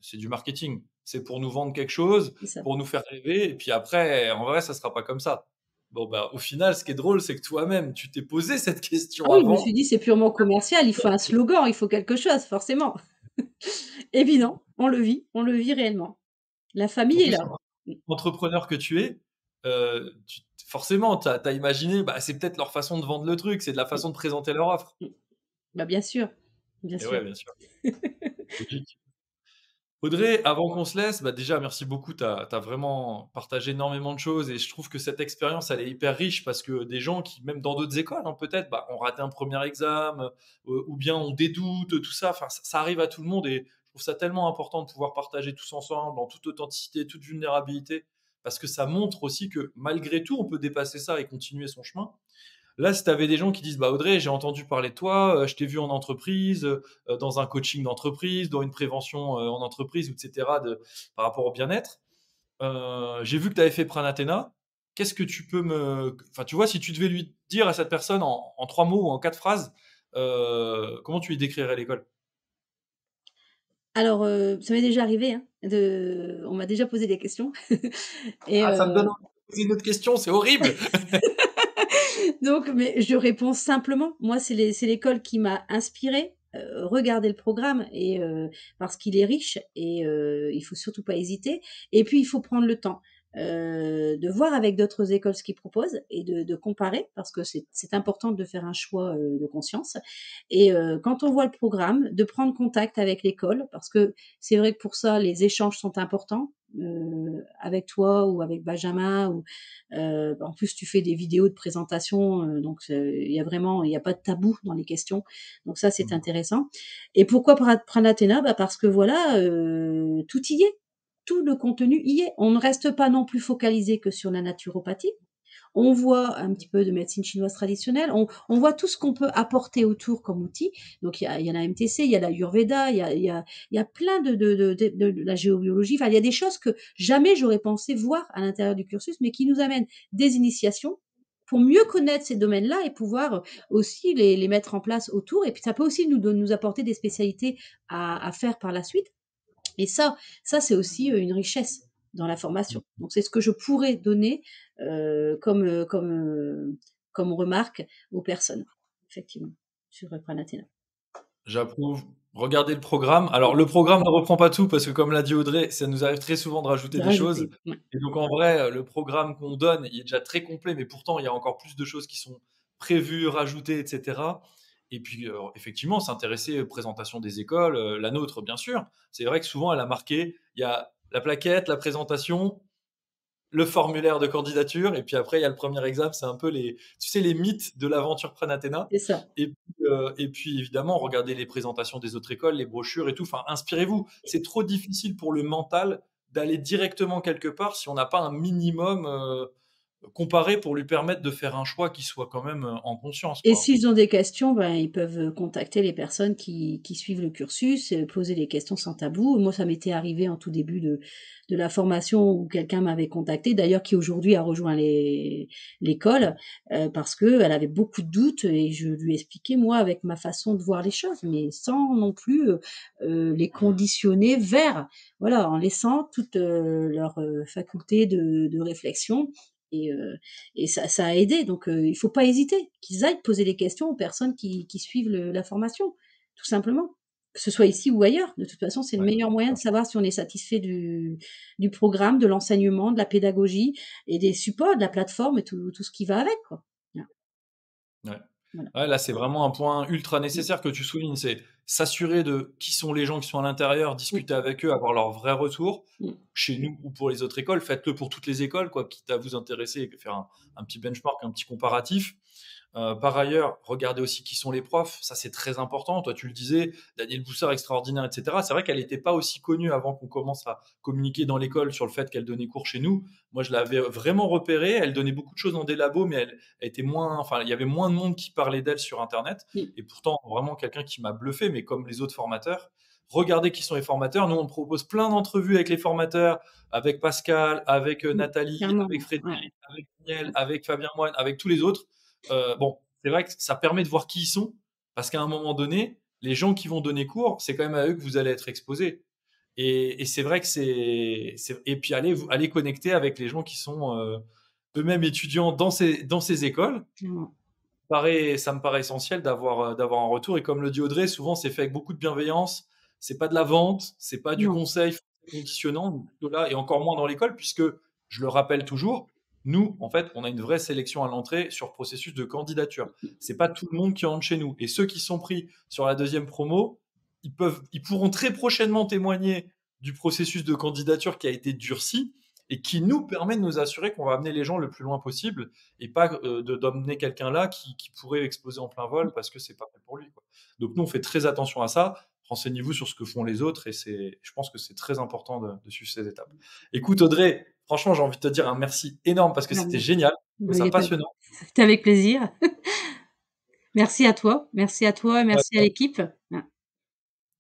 Speaker 1: c'est du marketing, c'est pour nous vendre quelque chose,
Speaker 2: c'est ça.
Speaker 1: pour nous faire rêver, et puis après, en vrai, ça sera pas comme ça. Bon, bah, au final, ce qui est drôle, c'est que toi-même, tu t'es posé cette
Speaker 2: Ah
Speaker 1: question
Speaker 2: oui, je me suis
Speaker 1: avant.
Speaker 2: dit: «C'est purement commercial, il faut un slogan, il faut quelque chose, forcément». Et puis non, on le vit réellement. La
Speaker 1: En
Speaker 2: famille est
Speaker 1: plus,
Speaker 2: là. Mmh,
Speaker 1: entrepreneur que tu es, forcément, tu as imaginé, bah, c'est peut-être leur façon de vendre le truc, c'est de la
Speaker 2: mmh,
Speaker 1: façon de présenter leur offre.
Speaker 2: mmh. Bah, bien sûr, bien
Speaker 1: Et
Speaker 2: sûr.
Speaker 1: ouais, bien sûr. Logique. Audrey, avant qu'on se laisse, bah, déjà merci beaucoup, tu as vraiment partagé énormément de choses et je trouve que cette expérience, elle est hyper riche parce que des gens qui, même dans d'autres écoles, hein, peut-être, bah, ont raté un premier examen, ou bien ont des doutes, tout ça, enfin, ça arrive à tout le monde et je trouve ça tellement important de pouvoir partager tous ensemble, en toute authenticité, toute vulnérabilité, parce que ça montre aussi que malgré tout, on peut dépasser ça et continuer son chemin. Là, si tu avais des gens qui disent, bah Audrey, j'ai entendu parler de toi, je t'ai vu en entreprise, dans un coaching d'entreprise, dans une prévention en entreprise, etc., par rapport au bien-être. J'ai vu que tu avais fait Pranathéna. Qu'est-ce que tu peux me... Enfin, tu vois, si tu devais lui dire à cette personne en 3 mots ou en 4 phrases, comment tu lui décrirais l'école?
Speaker 2: Alors, ça m'est déjà arrivé, hein, on m'a déjà posé des questions et
Speaker 1: Ah, ça me donne envie de poser une autre question, c'est horrible.
Speaker 2: donc mais je réponds simplement. Moi, c'est l'école qui m'a inspirée. Regardez le programme et parce qu'il est riche et il faut surtout pas hésiter et puis il faut prendre le temps, de voir avec d'autres écoles ce qu'ils proposent et de comparer parce que c'est important de faire un choix, de conscience et quand on voit le programme, de prendre contact avec l'école parce que c'est vrai que pour ça, les échanges sont importants, avec toi ou avec Benjamin ou en plus, tu fais des vidéos de présentation, donc il y a pas de tabou dans les questions. Donc ça, c'est intéressant. Et pourquoi Pranathéna? Bah, parce que voilà, tout y est. Tout le contenu y est. On ne reste pas non plus focalisé que sur la naturopathie. On voit un petit peu de médecine chinoise traditionnelle, on voit tout ce qu'on peut apporter autour comme outil. Donc il y a la MTC, il y a la Ayurveda, il y a plein de la géobiologie. Enfin, il y a des choses que jamais j'aurais pensé voir à l'intérieur du cursus, mais qui nous amènent des initiations pour mieux connaître ces domaines-là et pouvoir aussi les mettre en place autour. Et puis ça peut aussi nous apporter des spécialités à faire par la suite. Et ça c'est aussi, une richesse dans la formation. Donc c'est ce que je pourrais donner, comme remarque aux personnes, effectivement, sur Pranathéna.
Speaker 1: J'approuve. Regardez le programme.
Speaker 2: Mmh.
Speaker 1: Alors, le programme ne reprend pas tout parce que, comme l'a dit Audrey, ça nous arrive très souvent de rajouter
Speaker 2: De
Speaker 1: des choses.
Speaker 2: rajouter, ouais.
Speaker 1: Et donc, en vrai, le programme qu'on donne, il est déjà très complet, mais pourtant, il y a encore plus de choses qui sont prévues, rajoutées, etc. Et puis, effectivement, s'intéresser aux présentations des écoles, la nôtre, bien sûr. C'est vrai que souvent, elle a marqué, il y a la plaquette, la présentation, le formulaire de candidature et puis après il y a le premier examen, c'est un peu les, tu sais, les mythes de l'aventure Pranathéna.
Speaker 2: C'est ça.
Speaker 1: Et puis évidemment regardez les présentations des autres écoles, les brochures et tout, enfin inspirez-vous. C'est trop difficile pour le mental d'aller directement quelque part si on n'a pas un minimum comparé pour lui permettre de faire un choix qui soit quand même en conscience,
Speaker 2: Et
Speaker 1: quoi.
Speaker 2: s'ils ont des questions, ben, ils peuvent contacter les personnes qui suivent le cursus, poser les questions sans tabou. Moi, ça m'était arrivé en tout début de la formation où quelqu'un m'avait contacté, d'ailleurs qui aujourd'hui a rejoint l'école, parce qu'elle avait beaucoup de doutes et je lui expliquais moi avec ma façon de voir les choses, mais sans non plus, les conditionner vers voilà, en laissant toute, leur, faculté de réflexion et ça a aidé donc il faut pas hésiter, qu'ils aillent poser les questions aux personnes qui suivent la formation, tout simplement. Que ce soit ici ou ailleurs, de toute façon, c'est le
Speaker 1: Ouais,
Speaker 2: meilleur moyen de savoir si on est satisfait du programme, de l'enseignement, de la pédagogie et des supports, de la plateforme et tout ce qui va avec, quoi. Voilà,
Speaker 1: ouais.
Speaker 2: voilà.
Speaker 1: Ouais, là, c'est vraiment un point ultra
Speaker 2: Mmh,
Speaker 1: nécessaire que tu soulignes, c'est s'assurer de qui sont les gens qui sont à l'intérieur,
Speaker 2: mmh,
Speaker 1: discuter avec eux, avoir leur vrai retour.
Speaker 2: mmh.
Speaker 1: Chez nous ou pour les autres écoles, faites-le pour toutes les écoles, quoi, quitte à vous intéresser et faire un petit benchmark, un petit comparatif. Par ailleurs, regardez aussi qui sont les profs, ça c'est très important. Toi, tu le disais, Daniel Boussard, extraordinaire, etc. C'est vrai qu'elle n'était pas aussi connue avant qu'on commence à communiquer dans l'école sur le fait qu'elle donnait cours chez nous. Moi, je l'avais vraiment repérée. Elle donnait beaucoup de choses dans des labos, mais elle était moins, enfin, il y avait moins de monde qui parlait d'elle sur Internet.
Speaker 2: Mm.
Speaker 1: Et pourtant, vraiment quelqu'un qui m'a bluffé, mais comme les autres formateurs. Regardez qui sont les formateurs. Nous, on propose plein d'entrevues avec les formateurs, avec Pascal, avec
Speaker 2: Mm.
Speaker 1: Nathalie,
Speaker 2: Clairement,
Speaker 1: avec
Speaker 2: ouais.
Speaker 1: Frédéric, avec Daniel, avec Fabien Moine, avec tous les autres. Bon, c'est vrai que ça permet de voir qui ils sont, parce qu'à un moment donné, les gens qui vont donner cours, c'est quand même à eux que vous allez être exposés. Et c'est vrai que et puis allez connecter avec les gens qui sont eux-mêmes étudiants dans ces écoles.
Speaker 2: Clairement.
Speaker 1: Ça me paraît essentiel d'avoir un retour. Et comme le dit Audrey, souvent c'est fait avec beaucoup de bienveillance. C'est pas de la vente, c'est pas du
Speaker 2: Non.
Speaker 1: conseil conditionnant, donc plutôt là, et encore moins dans l'école, puisque je le rappelle toujours, nous, en fait, on a une vraie sélection à l'entrée sur processus de candidature. C'est pas tout le monde qui rentre chez nous. Et ceux qui sont pris sur la deuxième promo, ils pourront très prochainement témoigner du processus de candidature qui a été durci et qui nous permet de nous assurer qu'on va amener les gens le plus loin possible et pas d'emmener quelqu'un là qui pourrait exploser en plein vol parce que c'est pas fait pour lui, quoi. Donc nous, on fait très attention à ça. Renseignez-vous sur ce que font les autres et je pense que c'est très important de suivre ces étapes. Écoute, Audrey, franchement, j'ai envie de te dire un merci énorme parce que c'était
Speaker 2: Vraiment.
Speaker 1: génial, je trouve
Speaker 2: Bah,
Speaker 1: ça
Speaker 2: y a pas
Speaker 1: passionnant.
Speaker 2: c'était avec plaisir. Merci à toi. Merci à toi et
Speaker 1: Ouais,
Speaker 2: merci à l'équipe. Ah.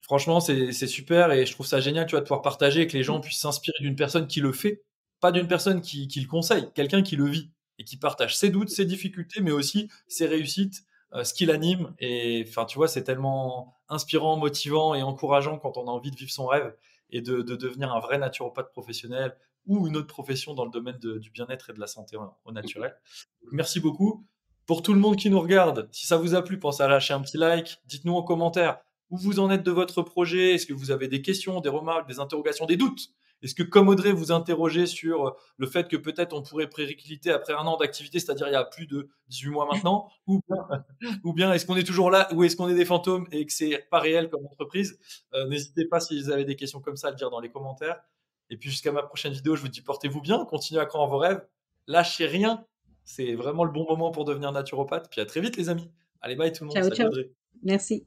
Speaker 1: franchement, c'est super et je trouve ça génial, tu vois, de pouvoir partager et que les
Speaker 2: Mmh.
Speaker 1: gens puissent s'inspirer d'une personne qui le fait, pas d'une personne qui le conseille, quelqu'un qui le vit et qui partage ses doutes, ses difficultés, mais aussi ses réussites, ce qui l'anime. Et enfin, tu vois, c'est tellement inspirant, motivant et encourageant quand on a envie de vivre son rêve et de devenir un vrai naturopathe professionnel ou une autre profession dans le domaine du bien-être et de la santé au naturel. Donc, merci beaucoup. Pour tout le monde qui nous regarde, si ça vous a plu, pensez à lâcher un petit like, dites-nous en commentaire où vous en êtes de votre projet. Est-ce que vous avez des questions, des remarques, des interrogations, des doutes? Est-ce que, comme Audrey, vous interrogez sur le fait que peut-être on pourrait préréquiliter après un an d'activité, c'est-à-dire il y a plus de 18 mois maintenant, ou bien est-ce qu'on est toujours là, ou est-ce qu'on est des fantômes et que c'est pas réel comme entreprise? N'hésitez pas si vous avez des questions comme ça à le dire dans les commentaires. Et puis jusqu'à ma prochaine vidéo, je vous dis portez-vous bien, continuez à croire en vos rêves, lâchez rien. C'est vraiment le bon moment pour devenir naturopathe. Puis à très vite les amis. Allez, bye tout le monde.
Speaker 2: Ciao,
Speaker 1: Salut
Speaker 2: ciao.
Speaker 1: Audrey.
Speaker 2: Merci.